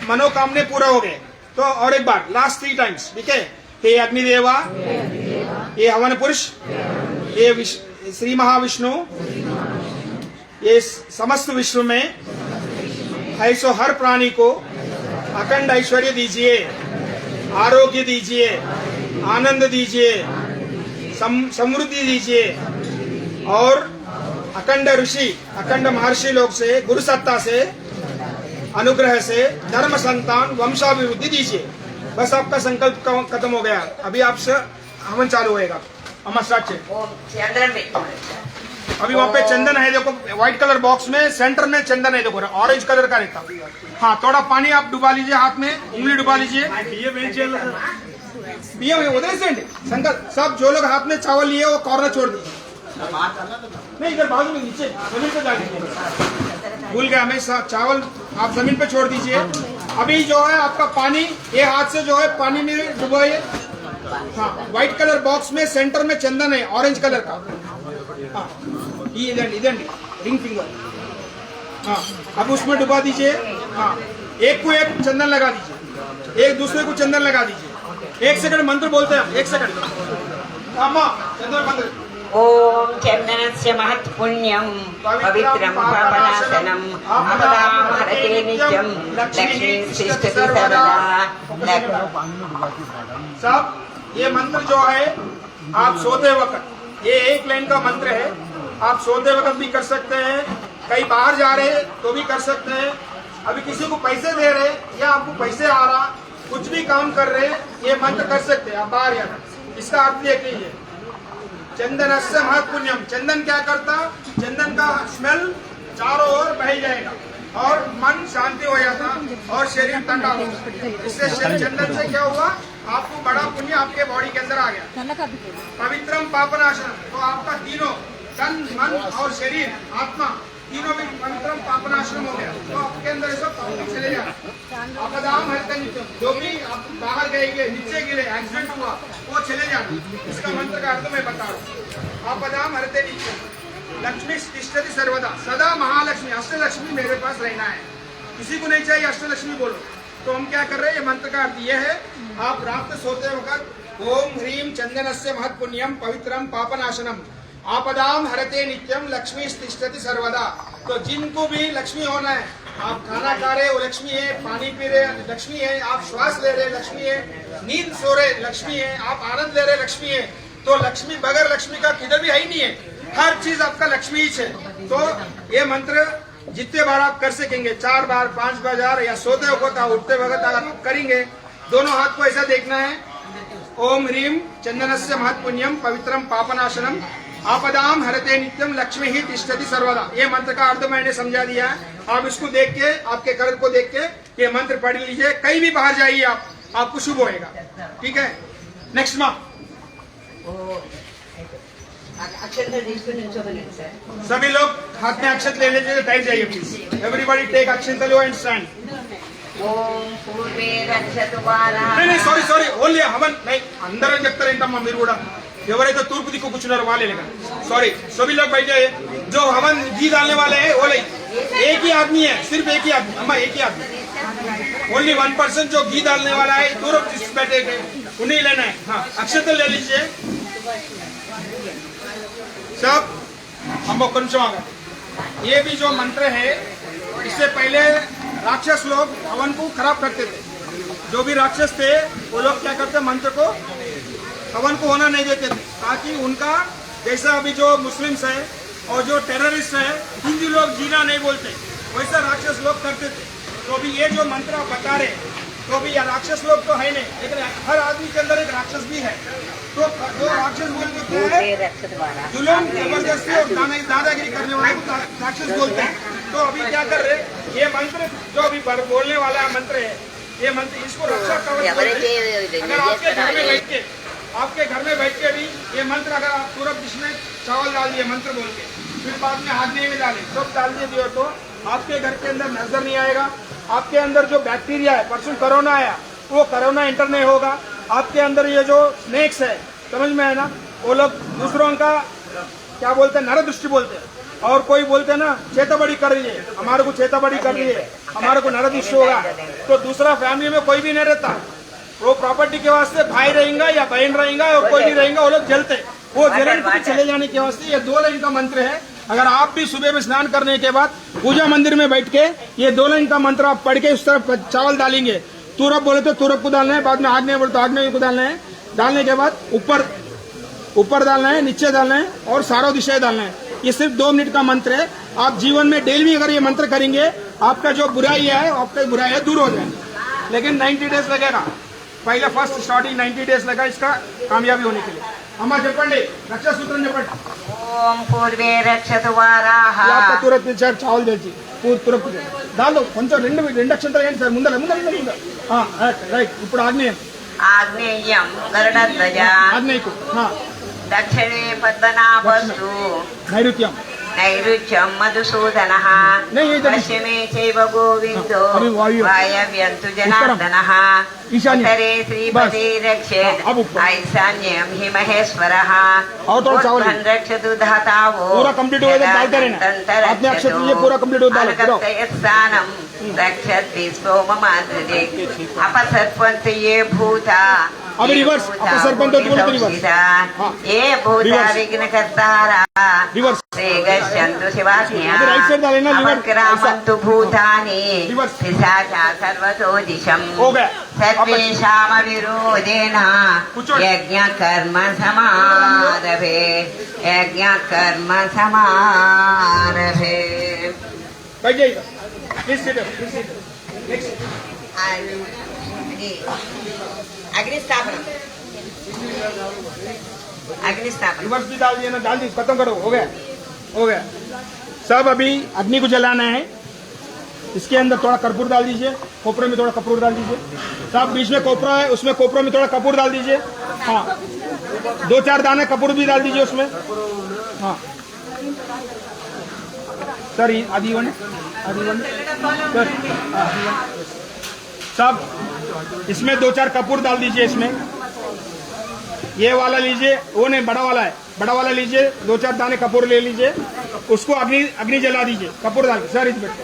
मनोकामने पूरा हो गए। तो और एक बार लास्ट 3 टाइम्स, ठीक है। हे अग्निदेवा, ये हवन पुरुष, ये श्री महाविष्णु, ये समस्त विश्व में ऐसो हर प्राणी को अखंड ऐश्वर्य दीजिए, आरोग्य दीजिए, आनंद दीजिए, समृद्धि दीजिए, और अखंड ऋषि, अखंड महर्षि लोग से, गुरु सत्ता से, अनुग्रह से धर्म संतान वंशाभिवृद्धि दीजिए। बस आपका संकल्प खत्म हो गया। अभी आपसे हवन चालू होएगा। अमर स्टार्ट। ओम चंद्रन में अभी वहाँ पे चंदन है, देखो व्हाइट कलर बॉक्स में सेंटर में चंदन है, देखो ऑरेंज कलर का रहता। हाँ, थोड़ा पानी आप डुबा लीजिए, हाथ में उंगली डुबा लीजिए। भैया उधर से संकल्प, सब जो लोग हाथ में चावल लिए वो कॉर्नर छोड़ दीजिए, नहीं इधर बाजू में नीचे जमीन पे डाल दीजिए। भूल गया मैं, चावल आप जमीन पे छोड़ दीजिए। अभी जो है आपका पानी, ये हाथ से जो है पानी में डुबोइए। हाँ, व्हाइट कलर बॉक्स में सेंटर में चंदन है ऑरेंज कलर का। हाँ, इधर रिंग फिंगर। हाँ, अब उसमें डुबा दीजिए। हाँ, एक को एक चंदन लगा दीजिए, एक दूसरे को चंदन लगा दीजिए। 1 सेकंड मंत्र बोलते हैं, 1 सेकंड। चंदन मंत्र। ओम चंदनस्य महत् पुण्यम पवित्रम पापनाशनम आपदाम हरते नित्यम लक्ष्मी तिष्ठति सर्वदा। सब ये मंत्र जो है आप सोते वक्त, ये 1 लाइन का मंत्र है, आप सोते वक्त भी कर सकते हैं, कहीं बाहर जा रहे हैं तो भी कर सकते हैं, अभी किसी को पैसे दे रहे या आपको पैसे आ रहा, कुछ भी काम कर रहे हैं, ये मंत्र कर सकते हैं आप बाहर या। इसका अर्थ देख लीजिए, चंदन से महत् पुण्यम। चंदन क्या करता, चंदन का स्मेल चारों ओर बह जाएगा और मन शांति हो जाता और शरीर ठंडा होगा। इससे चंदन से क्या हुआ, आपको बड़ा पुण्य आपके बॉडी के अंदर आ गया। पवित्रम पापनाशनम, तो आपका तीनों तन, मन और शरीर, आत्मा तीनों भी पवित्रम पापनाशनम हो गया। तो आपके अंदर सब पाप चले जाए। आपदाम हरते नित्यम, जो भी आप बाहर गए, नीचे गिरे, एक्सीडेंट हुआ, वो चले जाना। इसका मंत्र का अर्थ मैं बता रहा हूँ। आपदाम हरते नित्यम लक्ष्मी तिष्ठति सर्वदा, सदा महालक्ष्मी, अष्टलक्ष्मी मेरे पास रहना है। किसी को नहीं चाहिए अष्टलक्ष्मी बोलो। तो हम क्या कर रहे हैं, ये मंत्र का अर्थ ये है, आप रात को सोते वक्त ओम ह्रीम चंदनस्य महत् पुण्यम पवित्रम पापनाशनम आपदाम हरते नित्यम लक्ष्मी तिष्ठति सर्वदा। तो जिनको भी लक्ष्मी होना है, आप खाना खा रहे वो लक्ष्मी है, पानी पी रहे लक्ष्मी है, आप श्वास ले रहे लक्ष्मी है, नींद सो रहे लक्ष्मी है, आप आनंद ले रहे लक्ष्मी है। तो लक्ष्मी बगैर लक्ष्मी का किधर भी है ही नहीं है, हर चीज आपका लक्ष्मी ही है। तो ये मंत्र जितने बार आप कर सकेंगे, 4 बार 5 बार, या सोते वक्त उठते वक्त आप करेंगे, दोनों हाथ को ऐसा देखना है। ओम ह्रीम चंदनस्य महत् पुण्यम पवित्रम पापनाशनम आपदाम हरते नित्यम लक्ष्मी ही तिष्ठति सर्वदा। ये मंत्र का अर्थ मैंने समझा दिया है। आप इसको देख के, आपके कर्म को देख के ये मंत्र पढ़ लीजिए, कहीं भी बाहर जाइए आप, आपको शुभ होएगा। ठीक है, नेक्स्ट माँ सभी लोग हाथ में अक्षत ले लीजिए, बैठ जाइए प्लीज। एवरीबॉडी टेक अक्षत एंड स्टैंड। ओम पूर्वे रक्षतु बाला। नहीं సారీ ఓన్లీ హవన్ नहीं అందరం చెప్తారేంటమ్మా మీరు కూడా, ఎవరైతే తూర్పు దిక్కు కూర్చున్నారో వాళ్ళే लेगा। सॉरी सभी लोग बैठ जाइए। जो हवन घी डालने वाले हैं वो एक ही आदमी है, सिर्फ एक ही आदमी, अम्मा एक ही आदमी, ओनली 1% जो घी डालने वाला है, दूर बैठे उन्हें लेना है। हाँ, अक्षत ले लीजिए सब। हम निमिषम आ गए। ये भी जो मंत्र है, इससे पहले राक्षस लोग हवन को खराब करते थे। जो भी राक्षस थे वो लोग क्या करते, मंत्र को हवन को होना नहीं देते थे, ताकि उनका, जैसा अभी जो मुस्लिम्स है और जो टेररिस्ट है हिंदी लोग जीना नहीं बोलते, वैसा राक्षस लोग करते थे। तो अभी ये जो मंत्र आप बता रहे हैं, तो अभी ये राक्षस लोग तो है नहीं, लेकिन हर आदमी के अंदर एक राक्षस भी है। तो जो राक्षस बोलते क्या है, जुल्म जबरदस्ती और दादागिरी करने वाले को राक्षस बोलते हैं। तो अभी क्या कर रहे, ये मंत्र जो अभी बोलने वाला मंत्र है, ये मंत्र इसको रक्षा कवच बोलते हैं। अगर आपके घर में बैठ के भी ये मंत्र, अगर आप पूरब डिश में चावल डाल दिए मंत्र बोल के, फिर बाद में आग्नेय में डालें, सब डाल दिए तो आपके घर के अंदर नजर नहीं आएगा। आपके अंदर जो बैक्टीरिया है, परसों कोरोना आया, वो कोरोना एंटर नहीं होगा। आपके अंदर ये जो स्नेक्स है, समझ में है ना, वो लोग दूसरों का क्या बोलते हैं, नरदृष्टि बोलते हैं। और कोई बोलते हैं ना, चेताबड़ी कर रही है, हमारे को चेताबड़ी कर रही है, हमारे को नरदृष्टि होगा। तो दूसरा फैमिली में कोई भी नहीं रहता, वो प्रॉपर्टी के वास्ते भाई रहेगा या बहन रहेगा और कोई भी रहेगा, वो लोग जलते, वो जलन को चले जाने के वास्ते ये 2 लाइन का मंत्र है। अगर आप भी सुबह में स्नान करने के बाद पूजा मंदिर में बैठ के ये 2 लाइन का मंत्र आप पढ़ के उस तरफ चावल डालेंगे, तुरप बोले तो तुरप को डालना है, बाद में आग्नेय बोले तो आग्नेय को डालना है। डालने के बाद ऊपर डालना है, नीचे डालना है और चारों दिशाएं डालना है। ये सिर्फ 2 मिनट का मंत्र है। आप जीवन में डेली अगर ये मंत्र करेंगे, आपका जो बुराई है, आपका बुराई है दूर हो जाएगी। लेकिन 90 डेज लगेगा, पहले फर्स्ट स्टार्टिंग 90 डेज लगा इसका कामयाबी होने के लिए। अम्मा చెప్పండి, రక్ష సూత్రం చెప్పండి। ఓం పూర్వే రక్షతు వారాహ आपका तुरंत चार चावल देची तुरंत डाल दो, కొంచెం రెండు అక్షంతలు ఏంటి సార్, ముందర రైట్। ఇప్పుడు ఆగ్నేయం, ఆగ్నేయం గరుడధ్వజ, ఆగ్నేయకు దక్షిణే పద్మనాభస్తు, నైరుత్యం నైరుత్యం మధుసూదనః, పశ్చిమే చైవ గోవిందో, వాయవ్యం తు జనార్దనః, ఉత్తరే శ్రీపతి రక్షేత్, ఈశాన్యం హి మహేశ్వరः, ఉత్తరం రక్షతు ధాతావో, స్థానం రక్షతి సోమమాద్రి, అపసర్పంతు ఏ భూతా, अभी रिवर्स, अपसर्पण तो तुरंत रिवर्स, ये भूता विघ्नकर्तारा, रिवर्स गच्छन्तु शिवाज्ञा, राइट साइड डालेना, अपक्रामन्तु भूतानि पिशाचा सर्वतो दिशम्, सर्वेषामविरोधेन यज्ञकर्म समारभे, यज्ञकर्म समारभे। बैठ जाइए, प्लीज सिट अप, नेक्स्ट अग्निस्थापना, अग्निस्थापना रिवर्स भी डाल दिया ना, डाल दी, खत्म करो, हो गया। सब अभी अग्नि को जलाना है। इसके अंदर थोड़ा कर्पूर डाल दीजिए, कोपरे में थोड़ा कपूर डाल दीजिए। सब बीच में कोपरा है, उसमें कोपरे में थोड़ा कपूर डाल दीजिए। हाँ, 2-4 दाने कपूर भी डाल दीजिए उसमें। हाँ सर, आधी वन सर, सब इसमें 2-4 कपूर डाल दीजिए। इसमें ये वाला लीजिए, वो नहीं, बड़ा वाला है, बड़ा वाला लीजिए, 2-4 दाने कपूर ले लीजिए, उसको अग्नि जला दीजिए कपूर डाल के। सर इस बेटे,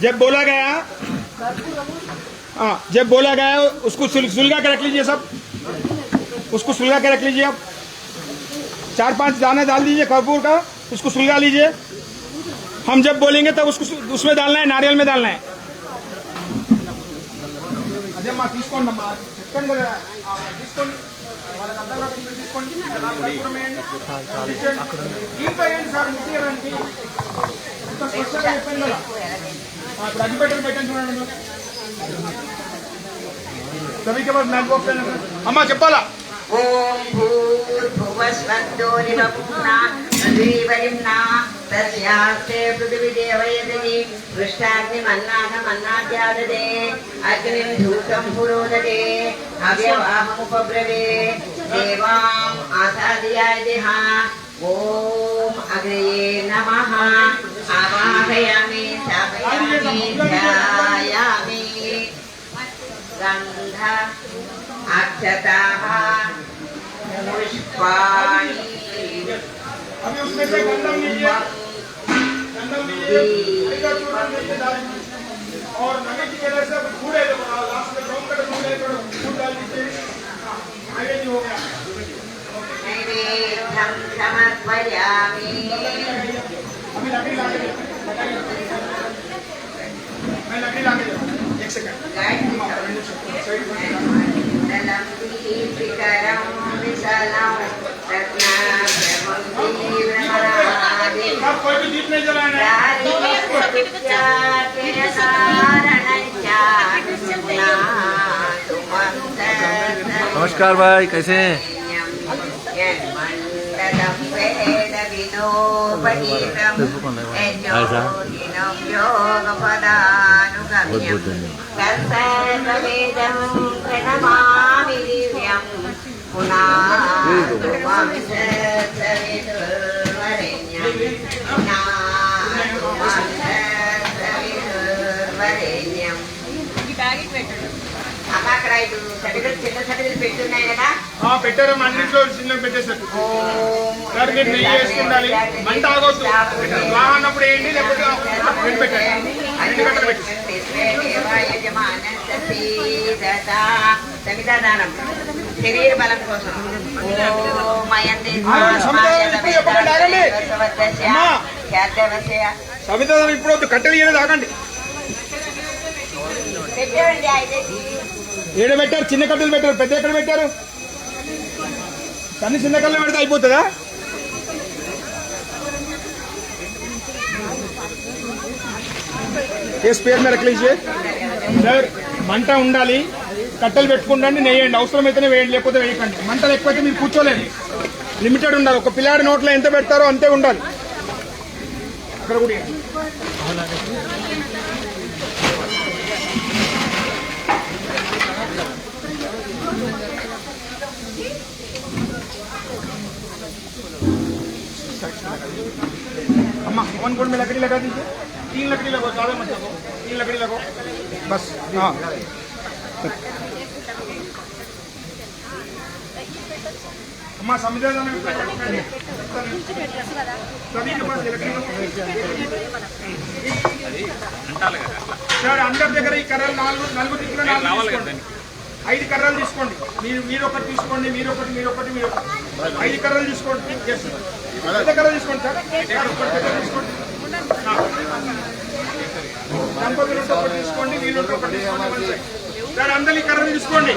जब बोला गया, हाँ जब बोला गया उसको सुलगा के रख लीजिए। सब उसको सुलगा के रख लीजिए। आप 4-5 दाने डाल दीजिए कपूर का, उसको सुलगा लीजिए। हम जब बोलेंगे तब उसको उसमें डालना है, नारियल में डालना है। सभी के पास मैच बॉक्स है। अम्मा చెప్పాలా? ओम भूर्भुवस्वः निरपूर्णा द्विवरिम्ना तस्यास्ते पृथिवी देवयति पृष्ठाग्निमन्नाघमन्नाद्याददे अग्निं धूतं पुरोदते अव्यवाहमुपब्रवे देवाम् आसादयाय देह। ओम अग्नये नमः। आवाहयामि स्थापयामि ध्यायामि। गन्ध अक्षताः पुष्पाणि। अभी उसमें से गंधम लीजिए, और नगे की तरह से फूल है, लास्ट में ब्राउन कलर फूल डाल दीजिए। आगे जी हो गया। नैवेद्यं समर्पयामि। अभी लकड़ी लाके दो, मैं लकड़ी लाके दो, 1 सेकंड। दीपिकरं विशालं रत्नाभ्रमं सब कोई भी जीत नहीं जलाना है। नमस्कार भाई, कैसे हैं? అక్కడ ఐదు సర్టిఫికెట్ చిన్న సర్టిఫికెట్ పెట్టున్నాయి కదా పెట్టారు అన్నింటిలో చిన్న పెట్టేసారు సార్. మీరు నెయ్యి వేసుకుండాలి, మంట ఆగొద్దు, వాహనప్పుడు వేయండి, లేకపోతే రెండు పెట్టండి, రెండు గంటలు పెట్టి సమితాదానం శరీర బలం కోసం సమితాదానం ఇప్పుడు వద్దు, కట్టెలు ఇయ్యలేదు, ఆగండి. పెట్టండి అయితే ఏడ పెట్టారు? చిన్న కట్టెలు పెట్టారు, పెద్ద ఎక్కడ పెట్టారు? అన్ని చిన్న కట్టెలు పెడితే అయిపోతుందా? ఏ స్పేర్ మీద రఖ సార్. మంట ఉండాలి, కట్టెలు పెట్టుకుంటండి, నెయ్యండి, అవసరమైతేనే వేయండి, లేకపోతే వేయకండి. మంటలు ఎక్కువైతే మీరు కూర్చోలేదు, లిమిటెడ్ ఉండాలి. ఒక పిల్లాడి నోట్లో ఎంత పెడతారో అంతే ఉండాలి. అక్కడ కూడా अम्मा वन गुड़ में लकड़ी लगा दीजिए, 3 लकड़ी लगो, ज्यादा मत लगो, 3 लकड़ी लगो बस। हाँ अम्मा समझा जाना सभी के पास लकड़ी సార్. అందరి దగ్గర ఈ కర్రలు నలుగురు దిక్కులో 5 కర్రలు తీసుకోండి. మీరు ఒకటి తీసుకోండి, మీరు ఒకటి, మీరు ఒకటి, మీరు ఒకటి, 5 కర్రలు తీసుకోండి. పెద్ద కర్ర తీసుకోండి సార్, పెద్ద తీసుకోండి. దంపతులు ఒకటి తీసుకోండి, వీళ్ళు ఒకటి తీసుకోండి సార్. అందరి కర్రలు తీసుకోండి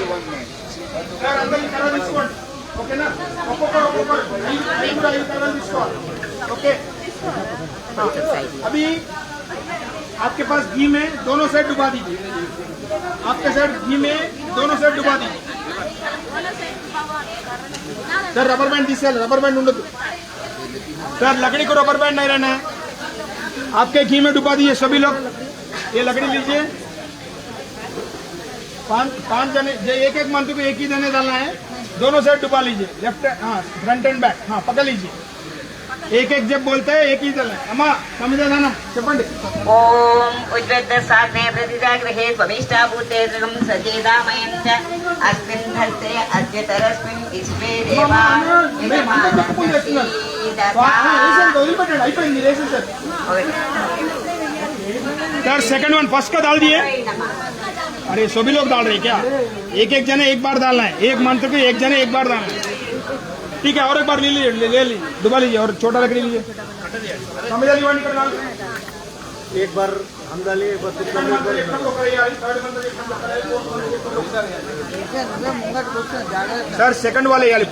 సార్, అందరి కర్రలు తీసుకోండి. ఓకేనా? ఒక్కొక్కరు 5 కర్రలు తీసుకోవాలి. ఓకే. अभी आपके पास घी में दोनों साइड डुबा दीजिए, आपके साइड घी में दोनों साइड डुबा दीजिए सर. रबर बैंड दीजिए, रबर बैंड ఉండదు सर. लकड़ी को रबर बैंड नहीं रहना है. आपके घी में डुबा दीजिए सभी लोग. ये लकड़ी लीजिए, 5 जने, एक मंत्र को एक ही जने डालना है. दोनों साइड डुबा लीजिए, लेफ्ट, हाँ, फ्रंट एंड बैक. हाँ, पकड़ लीजिए. एक जब बोलते हैं एक ही दल है. अम्मा समझा చెప్పండి. ఓం ఉజ్వల సాధనే ప్రతిదాగ్రహే స్వమిష్టాభూతే త్రిగం సచేదామయం చ అస్మిన్ హస్తే అద్యతరస్మిన్ విశ్వే దేవా అయిపోయింది sir. Sir second one first का डाल दिए. अरे सभी लोग डाल रहे क्या? एक जने एक बार डालना है, एक मंत्र को एक जने एक बार डालना है. ठीक है, और एक बार ले लीजिए, डुबा लीजिए, और छोटा लकड़ी लीजिए. समझा लीजिए एक बार हम डालिए. सर सेकंड वाले याली,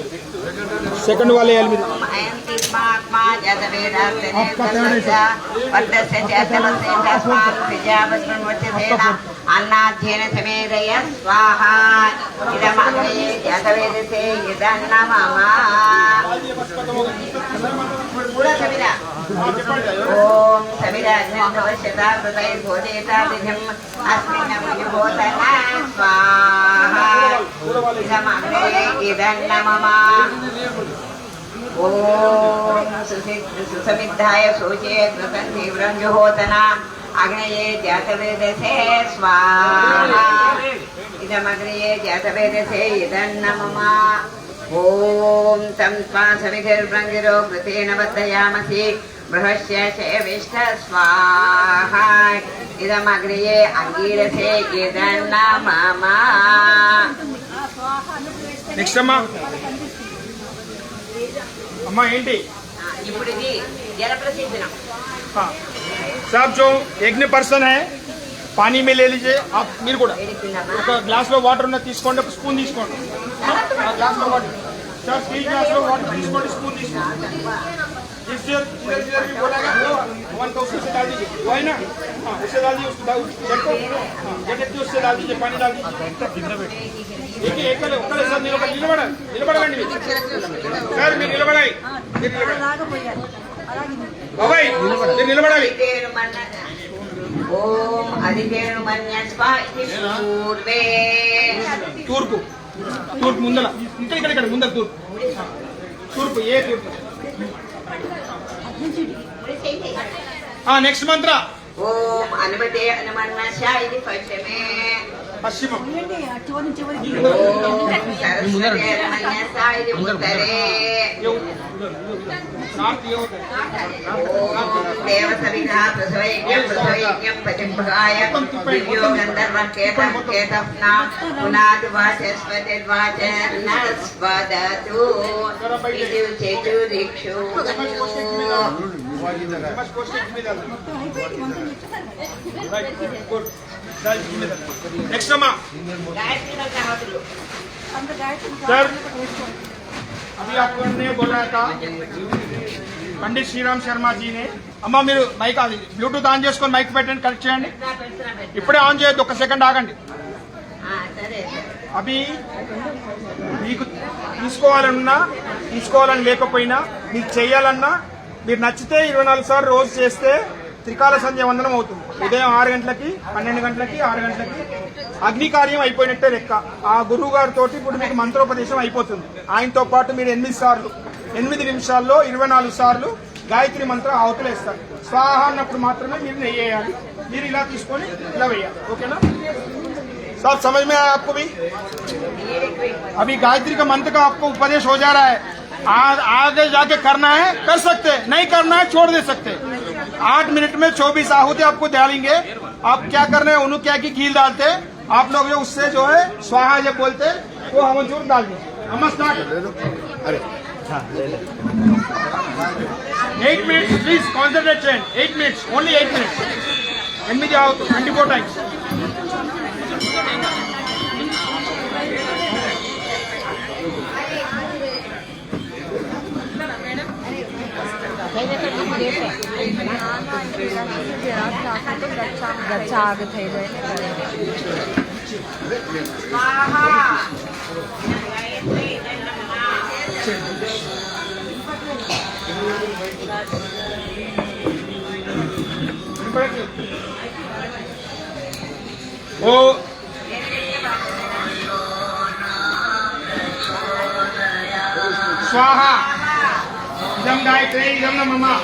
सेकंड वाले याली अन्नाध्ययन समेदय स्वाहा इदमग्ने जातवेदसे यदन्नममा पूरा समिदा. ओम समिदा अग्निर्भवश्यता ततै भोजेता विधिम् अस्मिन्नमुनिभूतना स्वाहा इदमग्ने यदन्नममा. ओम सुसमिद्धाय शोचे कृतं तीव्रं जुहोतना अग्नये जातवेदसे स्वाहा इदमग्नये जातवेदसे इदन्नममा. ओम तं त्वा समिधिर्ब्रङ्गिरो कृतेन बद्धयामसि बृहस्य शयविष्ठ स्वाहा इदमग्नये अंगीरसे इदन्नममा. నెక్స్ట్ అమ్మా ఏంటి ఇప్పుడు ఇది జల ప్రసిద్ధనం. साहब जो यज्ञ पर्सन है पानी में ले लीजिए आप. మీరు కూడా ఒక గ్లాస్ లో వాటర్ ఉన్న తీసుకోండి, ఒక స్పూన్ తీసుకోండి. ఆ గ్లాస్ లో వాటర్ సార్, స్టీల్ గ్లాస్ లో వాటర్ తీసుకోండి, స్పూన్ తీసుకోండి. जिधर भी बोलेगा हल्का उससे डाल दीजिए, वो है ना, हाँ उससे डाल दीजिए, उसको देखो, जैकेट उससे डाल दीजिए, पानी डाल दीजिए। देखिए एक साथ నిలబడండి సార్, మీరు నిలబడాలి, బాబాయ్ మీరు నిలబడాలి. ఓం అధికేను మన్యస్వ ఇది పూర్వే. తూర్పు ముందల ఇక్కడ ముందర తూర్పు ఏ తూర్పు. నెక్స్ట్ మంత్ర ఓం అనుమతే అనుమన్యస్య ఇది పశ్చిమే. పశ్చిమం. ఓం సరస్వతే అనుమన్యస్య ఇది ఉత్తరే. ఓం దేవసవిధా ప్రసవయజ్ఞం పతింభగాయ దివ్యో గంధర్వం కేతం కేతఫ్నా పునాదు వాచస్వతిర్వాచనస్వదతు ఇది చతురిక్షు. నెక్స్ట్ అమ్మా सर, अभी आपको ने बोला था పండిత్ శ్రీరామ్ శర్మ జీనే. అమ్మా మీరు మైక్ అది బ్లూటూత్ ఆన్ చేసుకొని మైక్ పెట్టండి, కనెక్ట్ చేయండి. ఇప్పుడే ఆన్ చేయొద్దు, ఒక సెకండ్ ఆగండి. అవి మీకు తీసుకోవాలని లేకపోయినా, మీకు చేయాలన్నా, మీరు నచ్చితే 24 సార్లు రోజు చేస్తే త్రికాల సంధ్య వందనం అవుతుంది. ఉదయం 6 గంటలకి, 12 గంటలకి, 6 గంటలకి అగ్ని కార్యం అయిపోయినట్టే లెక్క. ఆ గురువు గారితో ఇప్పుడు మీకు మంత్రోపదేశం అయిపోతుంది. ఆయనతో పాటు మీరు 8 నిమిషాల్లో 24 సార్లు గాయత్రి మంత్ర ఆహుతులు వేస్తారు. స్వాహ అన్నప్పుడు మాత్రమే మీరు నెయ్యి వేయాలి. మీరు ఇలా తీసుకొని ఇలా వేయాలి. ఓకేనా साहब, समझ में आया आपको भी? अभी गायत्री का मंत्र का आपको उपदेश हो जा रहा है. आगे जाके करना है कर सकते, नहीं करना है छोड़ दे सकते. 8 मिनट में 24 आहुति आपको डालेंगे. आप क्या कर रहे हैं, उन्होंने क्या की खील डालते हैं आप लोग, जो उससे जो है स्वाहा जब बोलते वो हम जरूर डाल दें. हम start. 8 minutes please, concentration. 8 minutes, only 8 minutes. 8 आहुति 24 times. ગચ્છા થઈ જાય. ओ स्वाहा इदं गायत्री इदं नमः.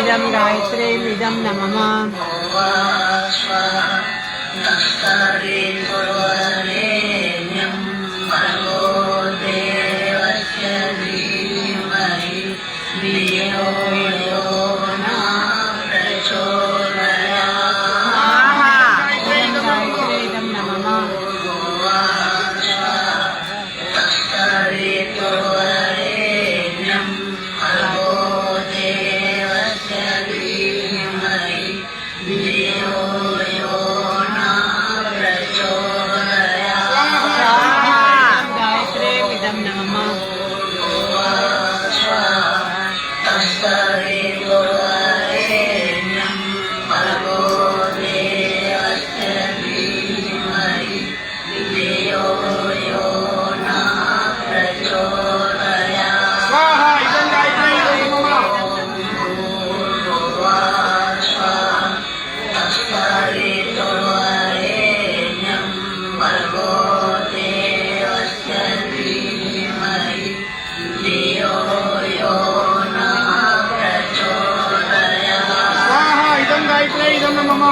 इदं गायत्री इदं नमः. स्वाहा इदं गायत्र्यै इदं नमः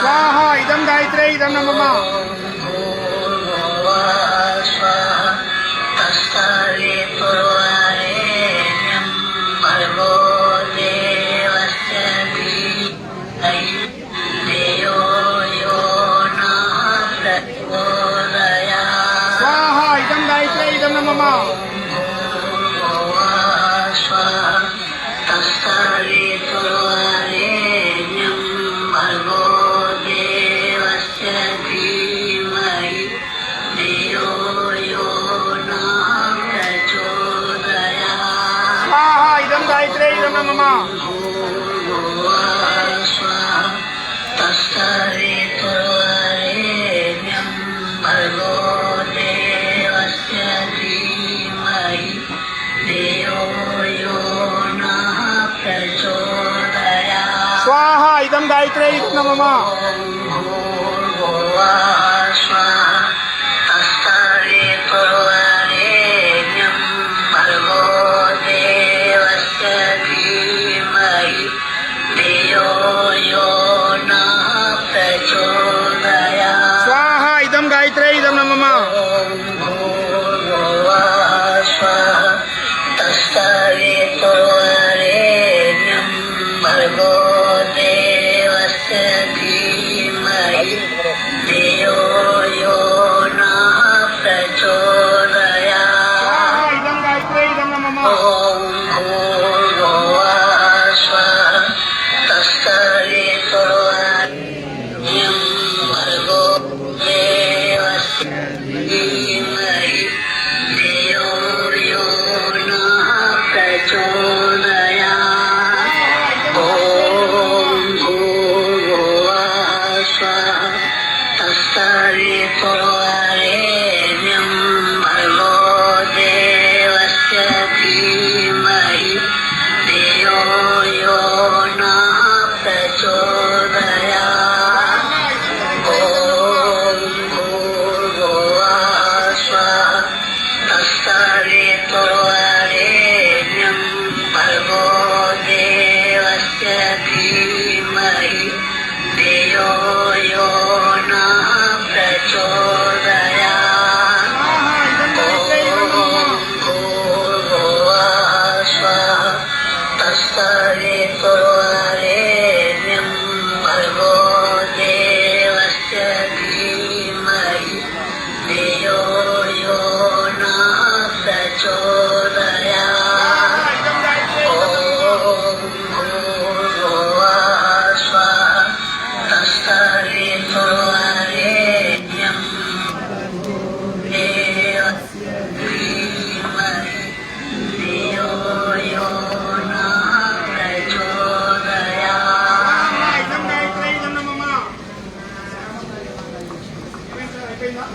स्वाहा इदं गायत्र्यै इदं नमः स्वाहा इदं गायत्र्यै इदं नमः स्वाहा इदं गायत्र्यै इदं नमः स्वाहा इदं गायत्र्यै इदं नमः स्वाहा इदं गायत्र्यै इदं नमः स्वाहा इदं गायत्र्यै इदं नमः स्वाहा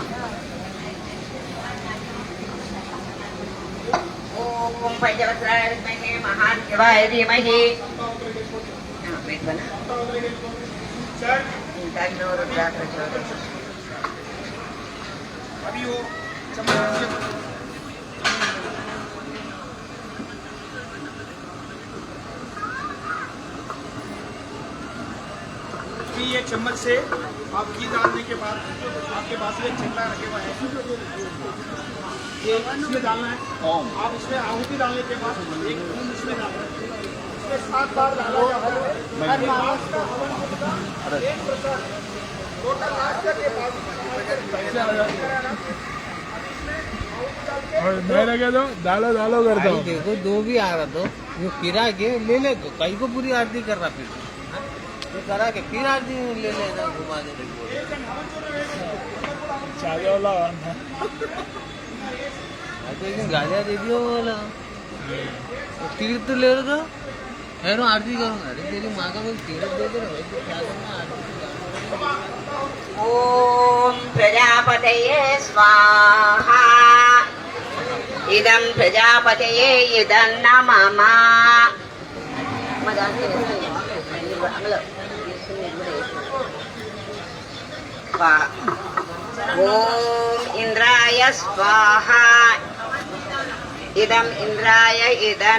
इदं गायत्र्यै इदं नमः ओम पंचवक्त्राय विद्महे महादेवाय धीमहि तन्नो रुद्रः प्रचोदयात्। अभी वो चम्मच ये चम्मच से आप घी डालने के बाद आपके पास एक छिलका रखे हुआ है, ये इसमें डालना है। आप इसमें आहुति डालने के बाद एक बूंद इसमें डालना है, इसमें 7 बार डाला जाता है। हर मास का हवन होगा 1% टोटल आज तक के बाद और मैं लगे तो डालो डालो करता हूँ। देखो 2 भी आ रहा तो ये फिरा के ले ले तो कई को पूरी आरती कर रहा फिर हाँ? ये करा के फिर आरती ले लेना घुमा दे तो एक दिन गालियाँ दे दियो बोला तीर्थ तो ले रहे तो है ना आरती करूँगा अरे तेरी माँ का मैं तीर्थ दे दे रहा तो क्या करना आरती ఓం ప్రజాపతయే స్వాహ ఇదం ప్రజాపతయే ఇదం నమః ఓం ఇంద్రాయ స్వాహ ఇదం ఇంద్రాయ ఇదం